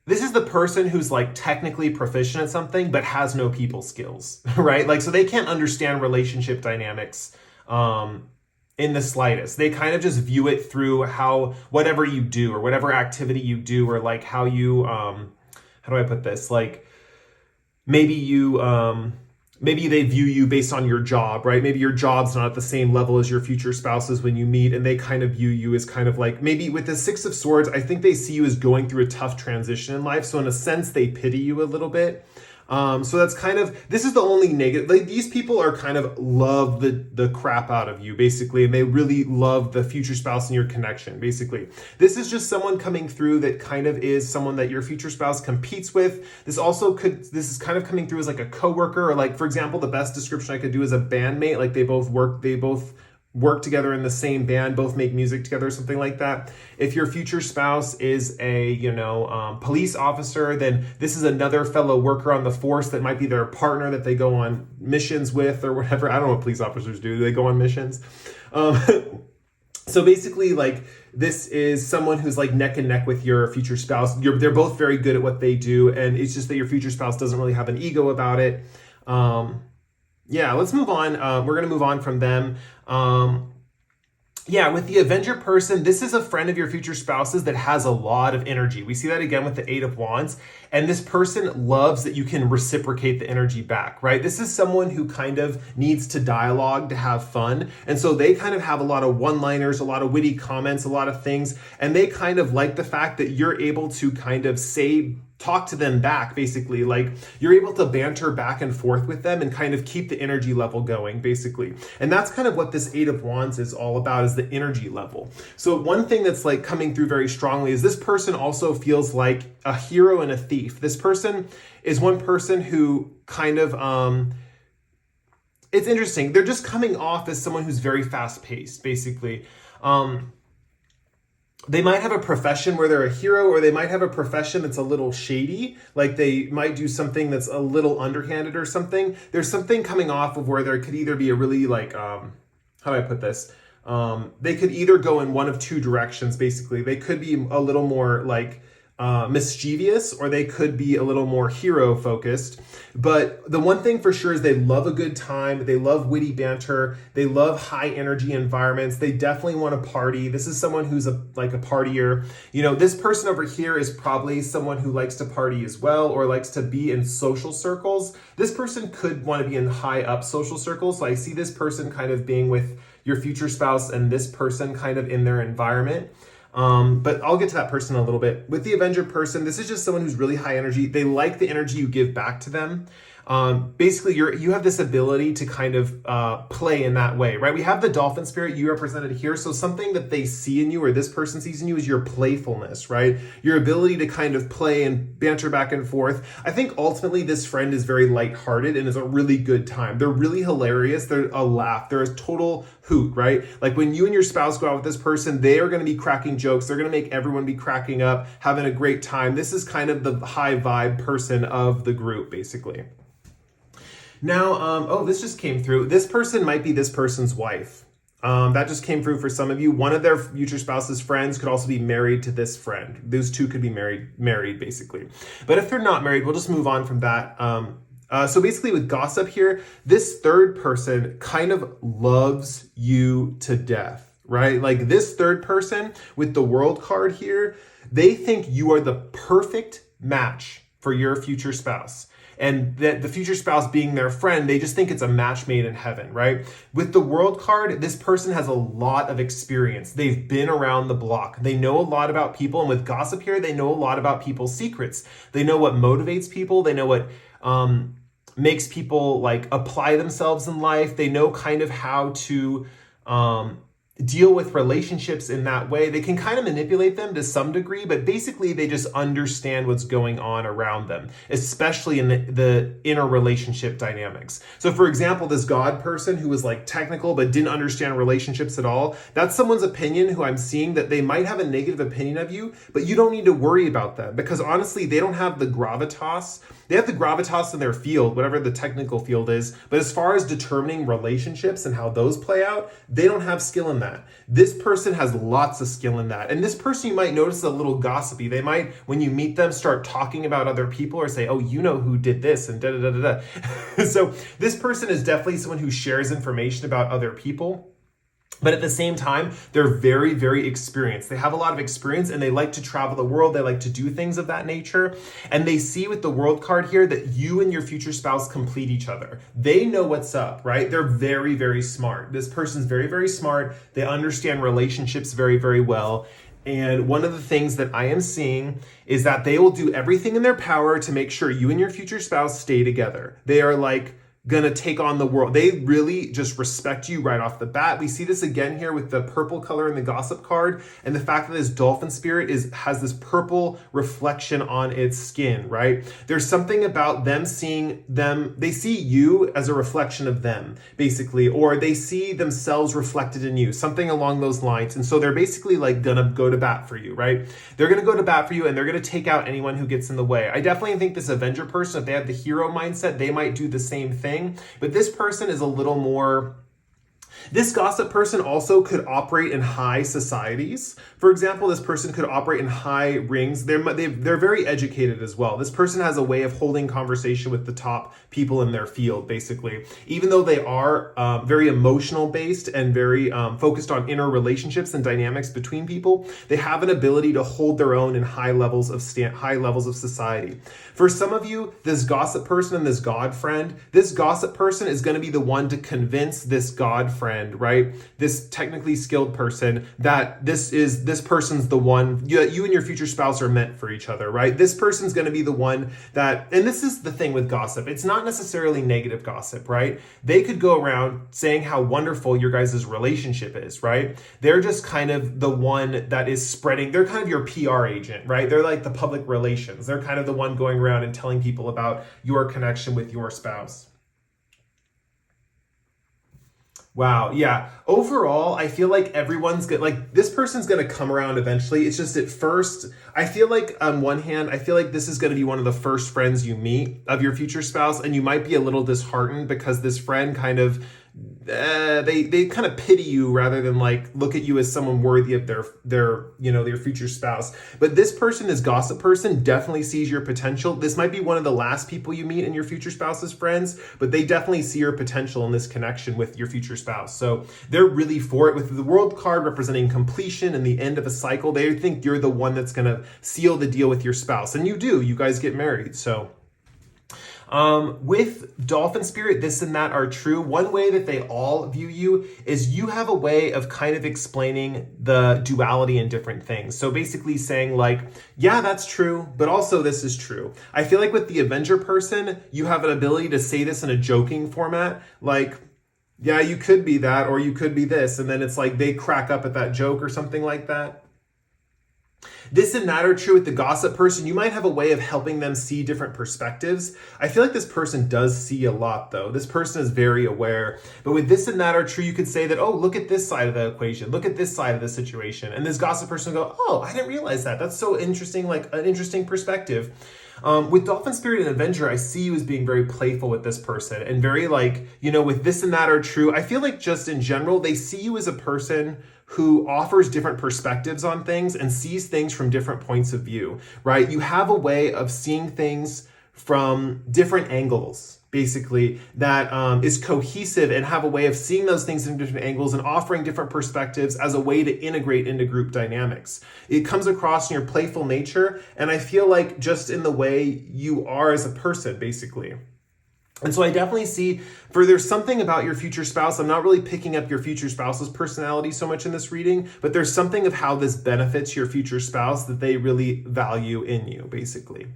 A: This is the person who's like technically proficient at something, but has no people skills, right? Like, so they can't understand relationship dynamics, in the slightest. They kind of just view it through whatever you do or whatever activity you do, or like how you, how do I put this? Like maybe they view you based on your job, right? Maybe your job's not at the same level as your future spouse's when you meet, and they kind of view you as kind of like, maybe with the Six of Swords, I think they see you as going through a tough transition in life. So in a sense, they pity you a little bit. So that's kind of, this is the only negative. Like, these people are kind of love the crap out of you, basically, and they really love the future spouse and your connection, basically. This is just someone coming through that kind of is someone that your future spouse competes with. This is kind of coming through as like a coworker, or like, for example, the best description I could do is a bandmate. Like they both work together in the same band, both make music together, or something like that. If your future spouse is a, police officer, then this is another fellow worker on the force that might be their partner that they go on missions with or whatever. I don't know what police officers do. They go on missions. So basically, like, this is someone who's like neck and neck with your future spouse. They're both very good at what they do, and it's just that your future spouse doesn't really have an ego about it. Yeah, let's move on. We're going to move on from them. With the Avenger person, this is a friend of your future spouse's that has a lot of energy. We see that again with the Eight of Wands. And this person loves that you can reciprocate the energy back, right? This is someone who kind of needs to dialogue to have fun. And so they kind of have a lot of one-liners, a lot of witty comments, a lot of things. And they kind of like the fact that you're able to kind of talk to them back, basically. Like, you're able to banter back and forth with them and kind of keep the energy level going, basically. And that's kind of what this Eight of Wands is all about, is the energy level. So one thing that's like coming through very strongly is this person also feels like a hero and a thief. This person is one person who kind of, it's interesting. They're just coming off as someone who's very fast paced, basically. They might have a profession where they're a hero, or they might have a profession that's a little shady. Like they might do something that's a little underhanded or something. There's something coming off of where there could either be a really like, how do I put this? They could either go in one of two directions, basically. They could be a little more like mischievous, or they could be a little more hero focused. But the one thing for sure is they love a good time. They love witty banter. They love high energy environments. They definitely want to party. This is someone who's like a partier. This person over here is probably someone who likes to party as well, or likes to be in social circles. This person could want to be in high up social circles. So I see this person kind of being with your future spouse and this person kind of in their environment. But I'll get to that person in a little bit. With the Avenger person, this is just someone who's really high energy. They like the energy you give back to them. Basically, you have this ability to kind of play in that way, right? We have the dolphin spirit you represented here. So something that they see in you, or this person sees in you, is your playfulness, right? Your ability to kind of play and banter back and forth. I think ultimately this friend is very lighthearted and is a really good time. They're really hilarious. They're a laugh. They're a total hoot, right? Like when you and your spouse go out with this person, they are going to be cracking jokes. They're going to make everyone be cracking up, having a great time. This is kind of the high vibe person of the group, basically. Now, this just came through. This person might be this person's wife. That just came through for some of you. One of their future spouse's friends could also be married to this friend. Those two could be married, basically. But if they're not married, we'll just move on from that. So basically with gossip here, this third person kind of loves you to death, right? Like this third person with the World card here, they think you are the perfect match for your future spouse. And that the future spouse being their friend, they just think it's a match made in heaven, right? With the World card, this person has a lot of experience. They've been around the block. They know a lot about people. And with gossip here, they know a lot about people's secrets. They know what motivates people. They know what makes people like apply themselves in life. They know kind of how to deal with relationships in that way. They can kind of manipulate them to some degree, but basically they just understand what's going on around them, especially in the inner relationship dynamics. So for example, this God person who was like technical but didn't understand relationships at all, that's someone's opinion who I'm seeing that they might have a negative opinion of you, but you don't need to worry about that because honestly, they don't have the gravitas. They have the gravitas in their field, whatever the technical field is, but as far as determining relationships and how those play out, they don't have skill in that. This person has lots of skill in that. And this person you might notice is a little gossipy. They might, when you meet them, start talking about other people or say, oh, you know who did this and da-da-da-da-da. So this person is definitely someone who shares information about other people. But at the same time, they're very, very experienced. They have a lot of experience and they like to travel the world. They like to do things of that nature. And they see with the World card here that you and your future spouse complete each other. They know what's up, right? They're very, very smart. This person's very, very smart. They understand relationships very, very well. And one of the things that I am seeing is that they will do everything in their power to make sure you and your future spouse stay together. They are like gonna take on the world. They really just respect you right off the bat. We see this again here with the purple color in the gossip card, and the fact that this dolphin spirit has this purple reflection on its skin, right? There's something about them seeing them, they see you as a reflection of them, basically, or they see themselves reflected in you, something along those lines. And so they're basically like gonna go to bat for you, right? They're gonna go to bat for you, and they're gonna take out anyone who gets in the way. I definitely think this Avenger person, if they have the hero mindset, they might do the same thing. But this person is a little more. This gossip person also could operate in high societies. For example, this person could operate in high rings. They're very educated as well. This person has a way of holding conversation with the top people in their field, basically. Even though they are very emotional based and very focused on inner relationships and dynamics between people, they have an ability to hold their own in high levels of society. For some of you, this gossip person and this God friend, this gossip person is going to be the one to convince this God friend, right? This technically skilled person that this person's the one, you and your future spouse are meant for each other, right? This person's going to be the one that, and this is the thing with gossip. It's not necessarily negative gossip, right? They could go around saying how wonderful your guys' relationship is, right? They're just kind of the one that is spreading, they're kind of your PR agent, right? They're like the public relations. They're kind of the one going around and telling people about your connection with your spouse. Wow, yeah. Overall, I feel like everyone's good. Like this person's going to come around eventually. It's just at first, I feel like on one hand, I feel like this is going to be one of the first friends you meet of your future spouse, and you might be a little disheartened because this friend kind of they kind of pity you rather than like look at you as someone worthy of their future spouse. But this person, this gossip person, definitely sees your potential. This might be one of the last people you meet in your future spouse's friends, but they definitely see your potential in this connection with your future spouse. So they're really for it. With the World card representing completion and the end of a cycle, they think you're the one that's going to seal the deal with your spouse, and you do. You guys get married. So with dolphin spirit, this and that are true. One way that they all view you is you have a way of kind of explaining the duality in different things. So basically saying like, yeah, that's true, but also this is true. I feel like with the Avenger person, you have an ability to say this in a joking format, like, yeah, you could be that, or you could be this. And then it's like they crack up at that joke or something like that. This and that are true with the gossip person. You might have a way of helping them see different perspectives. I feel like this person does see a lot though. This person is very aware. But with this and that are true, you could say that, oh, look at this side of the equation. Look at this side of the situation. And this gossip person will go, oh, I didn't realize that. That's so interesting, like an interesting perspective. With Dolphin Spirit and Avenger, I see you as being very playful with this person and very like, with this and that are true. I feel like just in general, they see you as a person who offers different perspectives on things and sees things from different points of view, right? You have a way of seeing things from different angles, basically, that is cohesive and have a way of seeing those things in different angles and offering different perspectives as a way to integrate into group dynamics. It comes across in your playful nature, and I feel like just in the way you are as a person, basically. And so I definitely see there's something about your future spouse. I'm not really picking up your future spouse's personality so much in this reading, but there's something of how this benefits your future spouse that they really value in you, basically.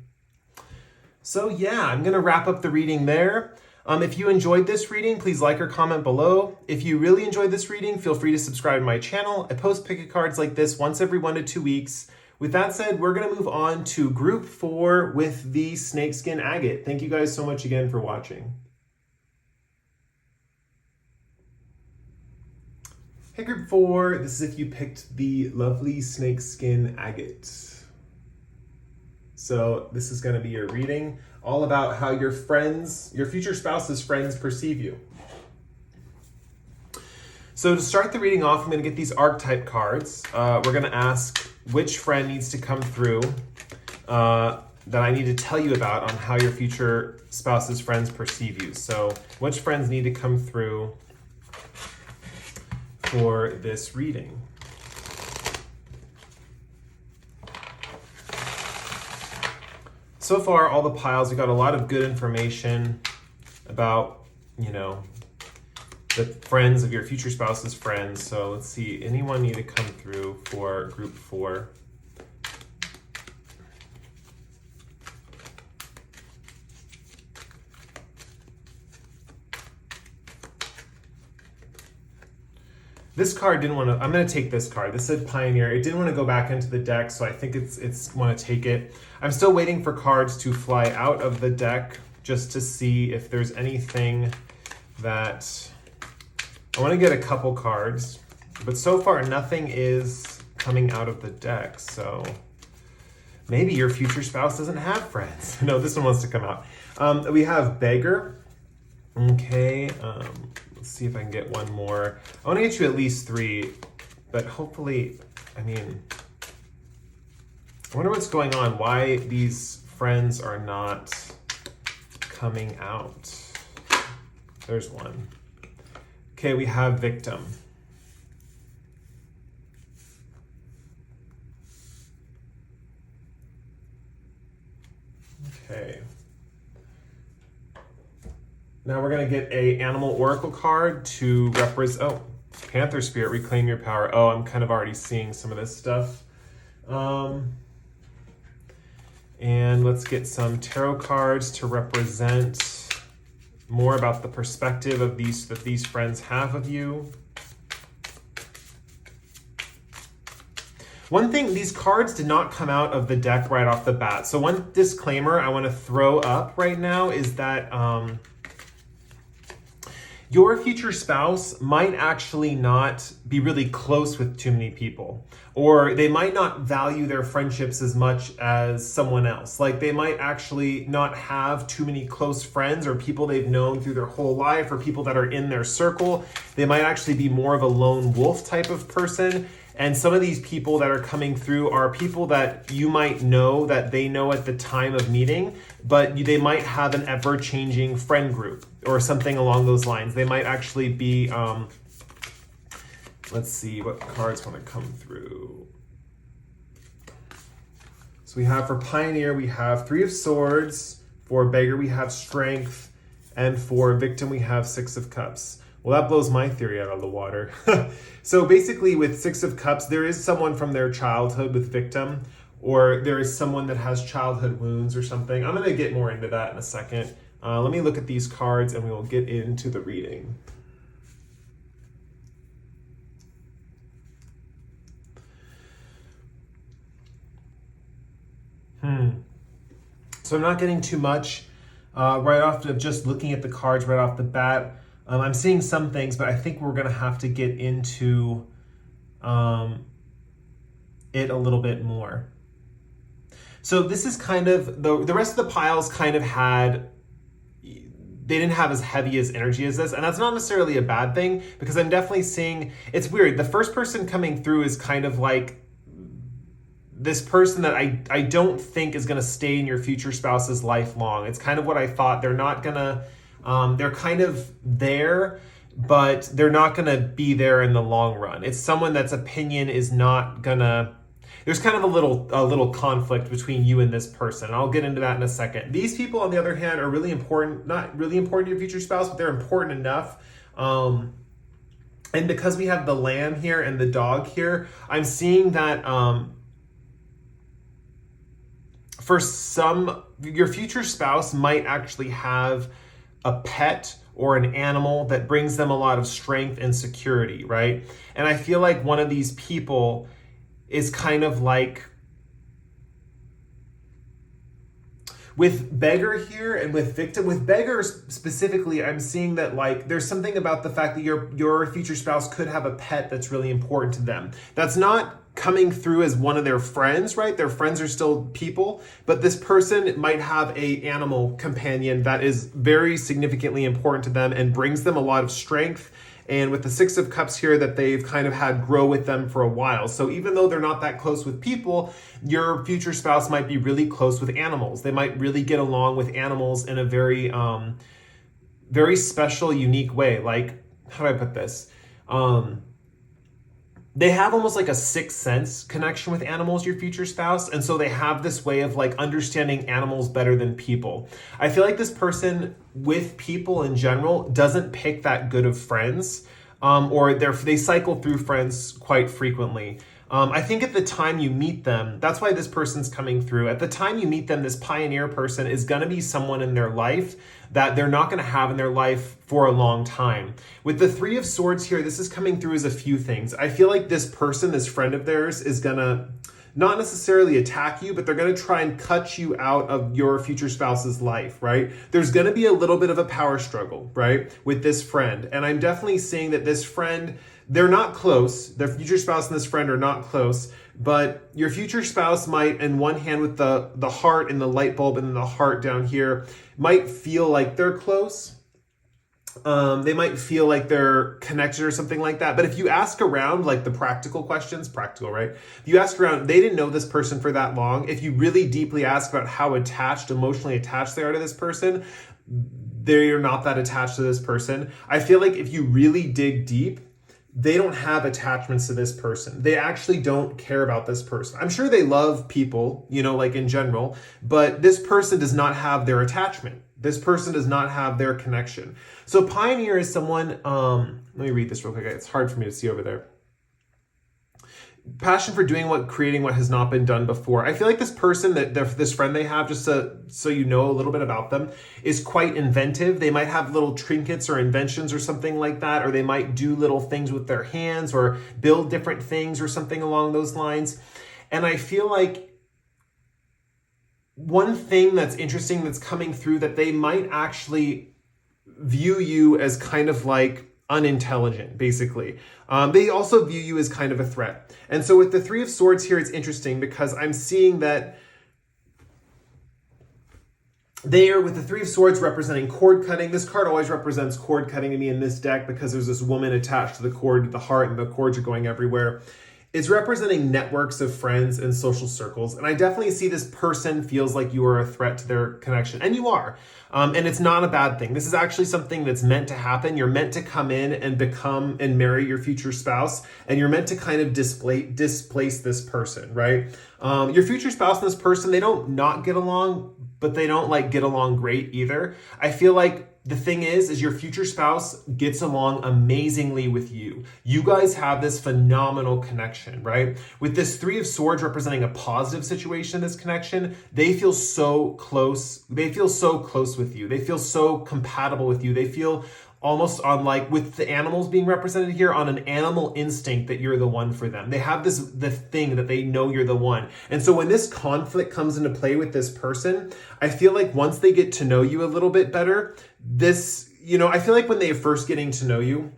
A: So yeah, I'm going to wrap up the reading there. If you enjoyed this reading, please like or comment below. If you really enjoyed this reading, feel free to subscribe to my channel. I post pick-a cards like this once every 1 to 2 weeks. With that said, we're going to move on to group 4 with the Snakeskin Agate. Thank you guys so much again for watching. Hey, group 4, this is if you picked the lovely Snakeskin Agate. So this is going to be your reading, all about how your friends, your future spouse's friends perceive you. So to start the reading off, I'm going to get these archetype cards. We're going to ask which friend needs to come through that I need to tell you about on how your future spouse's friends perceive you. So which friends need to come through for this reading? So far, all the piles, we got a lot of good information about, the friends of your future spouse's friends. So let's see, anyone need to come through for group 4? This card didn't want to, I'm going to take this card. This said Pioneer. It didn't want to go back into the deck, so I think it's want to take it. I'm still waiting for cards to fly out of the deck just to see if there's anything that, I want to get a couple cards, but so far nothing is coming out of the deck, so maybe your future spouse doesn't have friends. No, this one wants to come out. We have Beggar. Okay, let's see if I can get one more. I want to get you at least 3, but hopefully, I mean, I wonder what's going on, why these friends are not coming out. There's one. Okay, we have Victim. Okay. Now we're going to get a Animal Oracle card to represent, oh, Panther Spirit, reclaim your power. Oh, I'm kind of already seeing some of this stuff. And let's get some tarot cards to represent more about the perspective of these friends have of you. One thing, these cards did not come out of the deck right off the bat. So one disclaimer I want to throw up right now is that your future spouse might actually not be really close with too many people, or they might not value their friendships as much as someone else. Like they might actually not have too many close friends or people they've known through their whole life or people that are in their circle. They might actually be more of a lone wolf type of person. And some of these people that are coming through are people that you might know that they know at the time of meeting, but they might have an ever-changing friend group or something along those lines. They might actually be, let's see what cards want to come through. So we have for Pioneer, we have 3 of Swords. For Beggar, we have Strength. And for Victim, we have 6 of Cups. Well, that blows my theory out of the water. So basically with 6 of Cups, there is someone from their childhood with Victim, or there is someone that has childhood wounds or something. I'm going to get more into that in a second. Let me look at these cards and we will get into the reading. So I'm not getting too much right off of just looking at the cards right off the bat. I'm seeing some things, but I think we're going to have to get into it a little bit more. So this is kind of, the rest of the piles kind of had, they didn't have as heavy as energy as this, and that's not necessarily a bad thing, because I'm definitely seeing, it's weird, the first person coming through is kind of like this person that I don't think is going to stay in your future spouse's life long. It's kind of what I thought. They're not going to, they're kind of there, but they're not going to be there in the long run. It's someone that's opinion is not going to, there's kind of a little conflict between you and this person. I'll get into that in a second. These people, on the other hand, are really important, not really important to your future spouse, but they're important enough. And because we have the lamb here and the dog here, I'm seeing that for some, your future spouse might actually have a pet or an animal that brings them a lot of strength and security, right? And I feel like one of these people is kind of like, with Beggar here and with Victim, with Beggar specifically, I'm seeing that like there's something about the fact that your future spouse could have a pet that's really important to them. That's not coming through as one of their friends, right? Their friends are still people, but this person might have a animal companion that is very significantly important to them and brings them a lot of strength. And with the 6 of Cups here, that they've kind of had grow with them for a while. So even though they're not that close with people, your future spouse might be really close with animals. They might really get along with animals in a very, very special, unique way. Like, how do I put this? they have almost like a sixth sense connection with animals, your future spouse. And so they have this way of like understanding animals better than people. I feel like this person with people in general doesn't pick that good of friends, or they cycle through friends quite frequently. I think at the time you meet them, that's why this person's coming through. At the time you meet them, this pioneer person is going to be someone in their life that they're not going to have in their life for a long time. With the Three of Swords here, this is coming through as a few things. I feel like this person, this friend of theirs, is going to not necessarily attack you, but they're going to try and cut you out of your future spouse's life, right? There's going to be a little bit of a power struggle, right, with this friend. And I'm definitely seeing that this friend, they're not close. Their future spouse and this friend are not close, but your future spouse might, in one hand with the heart and the light bulb and then the heart down here, might feel like they're close. They might feel like they're connected or something like that. But if you ask around, like the practical questions, practical, right? If you ask around, they didn't know this person for that long. If you really deeply ask about how emotionally attached they are to this person, they're not that attached to this person. I feel like if you really dig deep, they don't have attachments to this person. They actually don't care about this person. I'm sure they love people, like in general, but this person does not have their attachment. This person does not have their connection. So pioneer is someone, let me read this real quick. It's hard for me to see over there. Passion for creating what has not been done before. I feel like this person, this friend they have, just so you know a little bit about them, is quite inventive. They might have little trinkets or inventions or something like that, or they might do little things with their hands or build different things or something along those lines. And I feel like one thing that's interesting that's coming through, that they might actually view you as kind of like unintelligent, basically. They also view you as kind of a threat. And so with the Three of Swords here, it's interesting because I'm seeing that they are, with the Three of Swords representing cord cutting. This card always represents cord cutting to me in this deck because there's this woman attached to the cord, the heart, and the cords are going everywhere. It's representing networks of friends and social circles. And I definitely see this person feels like you are a threat to their connection. And you are. And it's not a bad thing. This is actually something that's meant to happen. You're meant to come in and become and marry your future spouse. And you're meant to kind of displace this person, right? Your future spouse and this person, they don't not get along, but they don't like get along great either. I feel like the thing is your future spouse gets along amazingly with you. You guys have this phenomenal connection, right? With this Three of Swords representing a positive situation, this connection, they feel so close. They feel so close with you. They feel so compatible with you. They feel almost on, like with the animals being represented here, on an animal instinct that you're the one for them. They have the thing that they know you're the one. And so when this conflict comes into play with this person, I feel like once they get to know you a little bit better, I feel like when they're first getting to know you,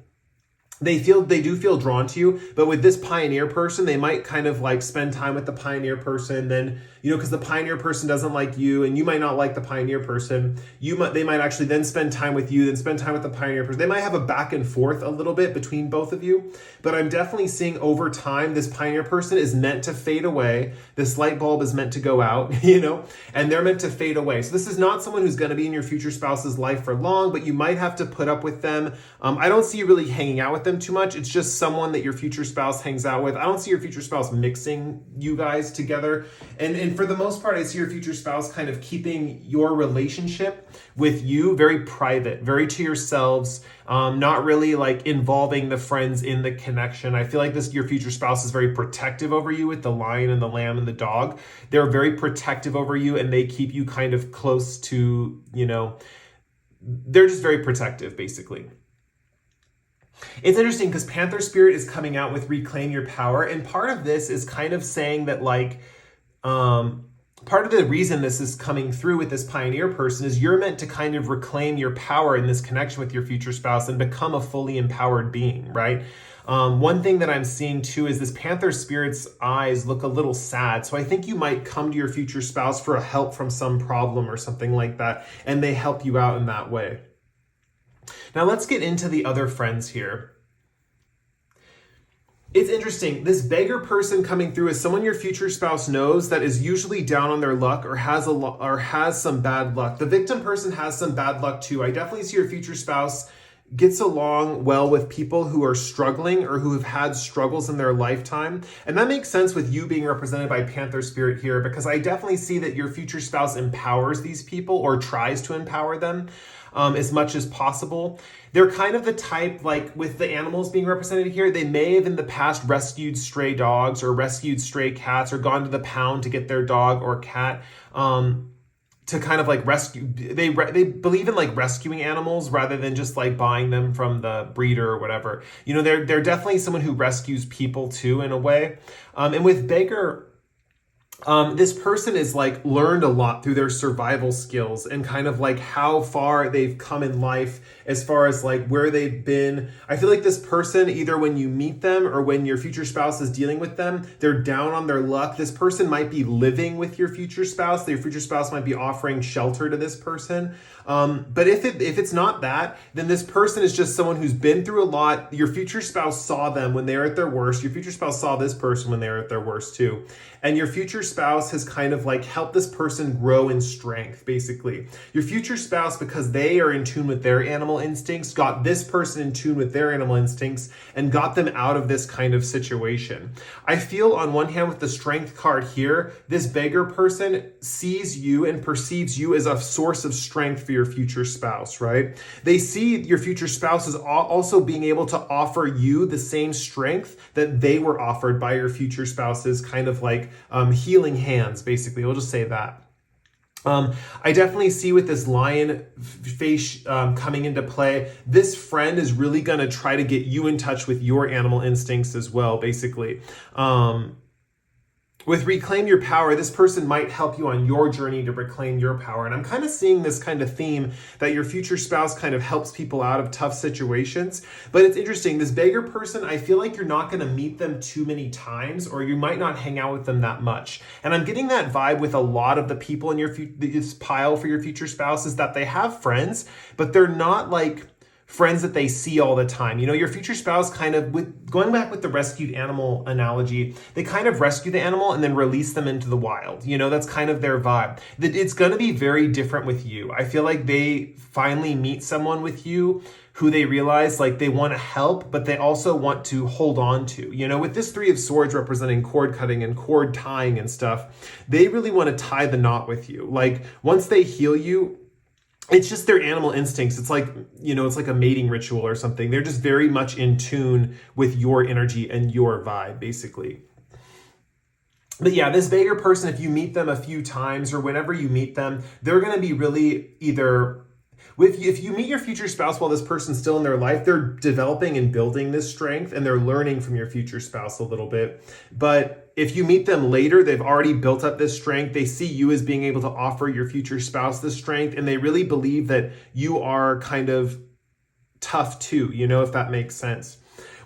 A: they do feel drawn to you. But with this pioneer person, they might kind of like spend time with the pioneer person, then because the pioneer person doesn't like you and you might not like the pioneer person, they might actually then spend time with you, then spend time with the pioneer person. They might have a back and forth a little bit between both of you, but I'm definitely seeing over time this pioneer person is meant to fade away. This light bulb is meant to go out, and they're meant to fade away. So this is not someone who's going to be in your future spouse's life for long, but you might have to put up with them. I don't see you really hanging out with them too much. It's just someone that your future spouse hangs out with. I don't see your future spouse mixing you guys together. And for the most part, I see your future spouse kind of keeping your relationship with you very private, very to yourselves, not really like involving the friends in the connection. I feel like your future spouse is very protective over you with the lion and the lamb and the dog. They're very protective over you and they keep you kind of close to, they're just very protective, basically. It's interesting because Panther Spirit is coming out with Reclaim Your Power. And part of this is kind of saying that part of the reason this is coming through with this pioneer person is you're meant to kind of reclaim your power in this connection with your future spouse and become a fully empowered being, right? One thing that I'm seeing too is this Panther Spirit's eyes look a little sad. So I think you might come to your future spouse for a help from some problem or something like that, and they help you out in that way. Now let's get into the other friends here. It's interesting. This beggar person coming through is someone your future spouse knows that is usually down on their luck or has some bad luck. The victim person has some bad luck too. I definitely see your future spouse gets along well with people who are struggling or who have had struggles in their lifetime. And that makes sense with you being represented by Panther Spirit here, because I definitely see that your future spouse empowers these people or tries to empower them as much as possible. They're kind of the type, like with the animals being represented here, they may have in the past rescued stray dogs or rescued stray cats or gone to the pound to get their dog or cat. To kind of like rescue, they believe in like rescuing animals rather than just like buying them from the breeder or whatever. You know, they're definitely someone who rescues people too in a way. And with Beggar, this person is like learned a lot through their survival skills and kind of like how far they've come in life as far as like where they've been. I feel like this person, either when you meet them or when your future spouse is dealing with them, they're down on their luck. This person might be living with your future spouse. Your future spouse might be offering shelter to this person. But if it's not that, then this person is just someone who's been through a lot. Your future spouse saw them when they were at their worst. Your future spouse saw this person when they were at their worst too. And your future spouse has kind of like helped this person grow in strength, basically. Your future spouse, because they are in tune with their animal instincts, got this person in tune with their animal instincts and got them out of this kind of situation. I feel on one hand with the strength card here, this beggar person sees you and perceives you as a source of strength for your future spouse, right? They see your future spouse as also being able to offer you the same strength that they were offered by your future spouse's kind of like healing hands, basically. We'll just say that. I definitely see with this lion face coming into play, this friend is really going to try to get you in touch with your animal instincts as well, basically. With Reclaim Your Power, this person might help you on your journey to reclaim your power. And I'm kind of seeing this kind of theme that your future spouse kind of helps people out of tough situations. But it's interesting, this beggar person, I feel like you're not going to meet them too many times, or you might not hang out with them that much. And I'm getting that vibe with a lot of the people in this pile for your future spouse is that they have friends, but they're not like friends that they see all the time. You know, your future spouse kind of, with going back with the rescued animal analogy, they kind of rescue the animal and then release them into the wild. You know, that's kind of their vibe. It's going to be very different with you. I feel like they finally meet someone with you who they realize like they want to help, but they also want to hold on to. You know, with this Three of Swords representing cord cutting and cord tying and stuff, they really want to tie the knot with you. Like once they heal you, it's just their animal instincts. It's like, you know, it's like a mating ritual or something. They're just very much in tune with your energy and your vibe, basically. But yeah, this beggar person, if you meet them a few times or whenever you meet them, they're going to be really either if you meet your future spouse while this person's still in their life, they're developing and building this strength and they're learning from your future spouse a little bit. But if you meet them later, they've already built up this strength. They see you as being able to offer your future spouse this strength, and they really believe that you are kind of tough too, you know, if that makes sense.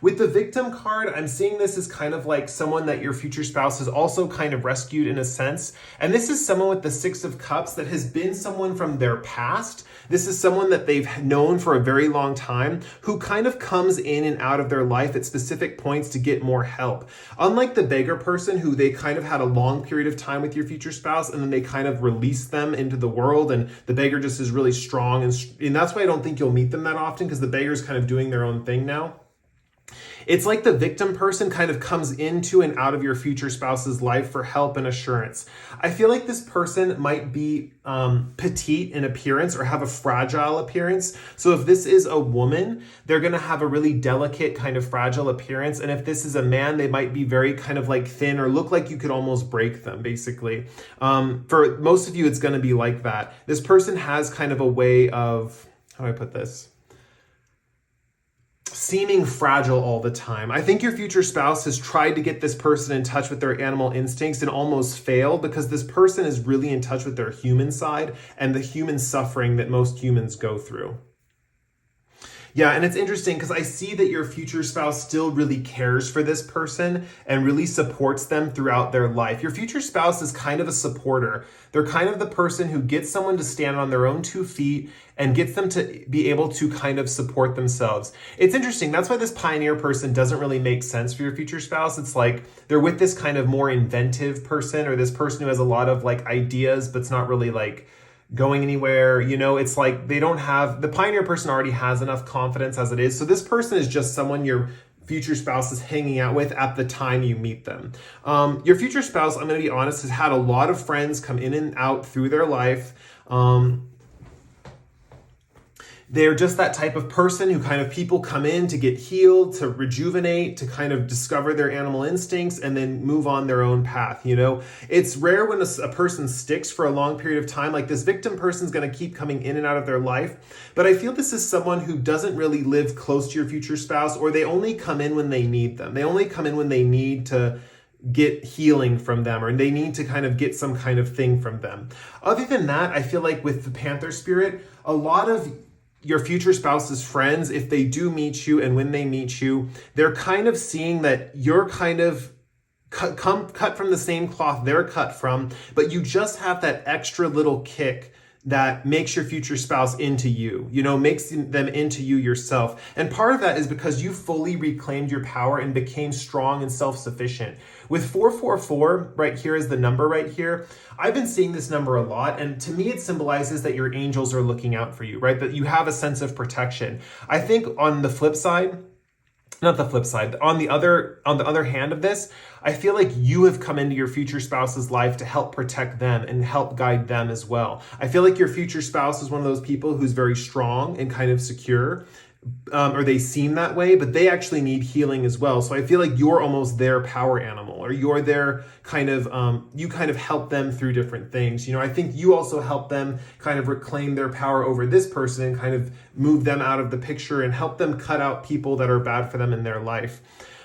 A: With the victim card, I'm seeing this as kind of like someone that your future spouse has also kind of rescued in a sense. And this is someone with the Six of Cups that has been someone from their past. This is someone that they've known for a very long time who kind of comes in and out of their life at specific points to get more help. Unlike the beggar person who they kind of had a long period of time with your future spouse and then they kind of release them into the world and the beggar just is really strong. And that's why I don't think you'll meet them that often because the beggar's kind of doing their own thing now. It's like the victim person kind of comes into and out of your future spouse's life for help and assurance. I feel like this person might be petite in appearance or have a fragile appearance. So if this is a woman, they're going to have a really delicate kind of fragile appearance. And if this is a man, they might be very kind of like thin or look like you could almost break them, basically. For most of you, it's going to be like that. This person has kind of a way of, how do I put this? Seeming fragile all the time. I think your future spouse has tried to get this person in touch with their animal instincts and almost failed because this person is really in touch with their human side and the human suffering that most humans go through. Yeah, and it's interesting because I see that your future spouse still really cares for this person and really supports them throughout their life. Your future spouse is kind of a supporter. They're kind of the person who gets someone to stand on their own 2 feet and gets them to be able to kind of support themselves. It's interesting. That's why this pioneer person doesn't really make sense for your future spouse. It's like they're with this kind of more inventive person or this person who has a lot of like ideas, but it's not really like going anywhere. You know, it's like they don't have, the pioneer person already has enough confidence as it is. So this person is just someone your future spouse is hanging out with at the time you meet them. Your future spouse, I'm going to be honest, has had a lot of friends come in and out through their life. They're just that type of person who kind of people come in to get healed, to rejuvenate, to kind of discover their animal instincts and then move on their own path. You know, it's rare when a person sticks for a long period of time. Like this victim person is going to keep coming in and out of their life. But I feel this is someone who doesn't really live close to your future spouse, or they only come in when they need them. They only come in when they need to get healing from them, or they need to kind of get some kind of thing from them. Other than that, I feel like with the Panther spirit, a lot of your future spouse's friends, if they do meet you and when they meet you, they're kind of seeing that you're kind of cut from the same cloth they're cut from, but you just have that extra little kick that makes your future spouse into you, you know, makes them into you yourself. And part of that is because you fully reclaimed your power and became strong and self-sufficient. With 444 right here is the number right here. I've been seeing this number a lot, and to me it symbolizes that your angels are looking out for you, right? That you have a sense of protection. I think on the flip side, not the flip side, on the other hand of this, I feel like you have come into your future spouse's life to help protect them and help guide them as well. I feel like your future spouse is one of those people who's very strong and kind of secure, or they seem that way, but they actually need healing as well. So I feel like you're almost their power animal, or you're their kind of, you kind of help them through different things. You know, I think you also help them kind of reclaim their power over this person and kind of move them out of the picture and help them cut out people that are bad for them in their life.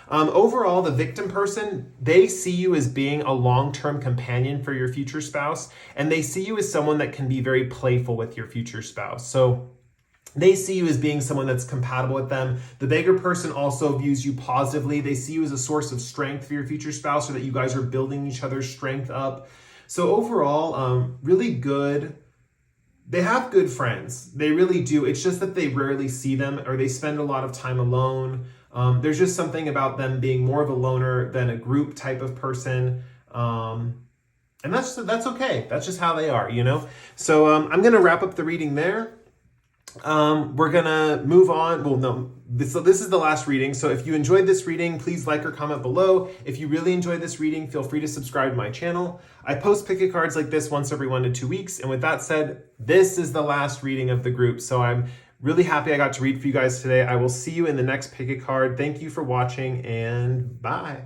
A: Overall, the victim person, they see you as being a long-term companion for your future spouse, and they see you as someone that can be very playful with your future spouse. So they see you as being someone that's compatible with them. The beggar person also views you positively. They see you as a source of strength for your future spouse, so that you guys are building each other's strength up. So overall, really good. They have good friends. They really do. It's just that they rarely see them, or they spend a lot of time alone. There's just something about them being more of a loner than a group type of person. And that's okay. That's just how they are, you know? So I'm going to wrap up the reading there. We're gonna move on. Well, no, this is the last reading. So if you enjoyed this reading, please like or comment below. If you really enjoyed this reading, feel free to subscribe to my channel. I post pick a cards like this once every 1 to 2 weeks. And with that said, this is the last reading of the group. So I'm really happy I got to read for you guys today. I will see you in the next pick a card. Thank you for watching, and bye.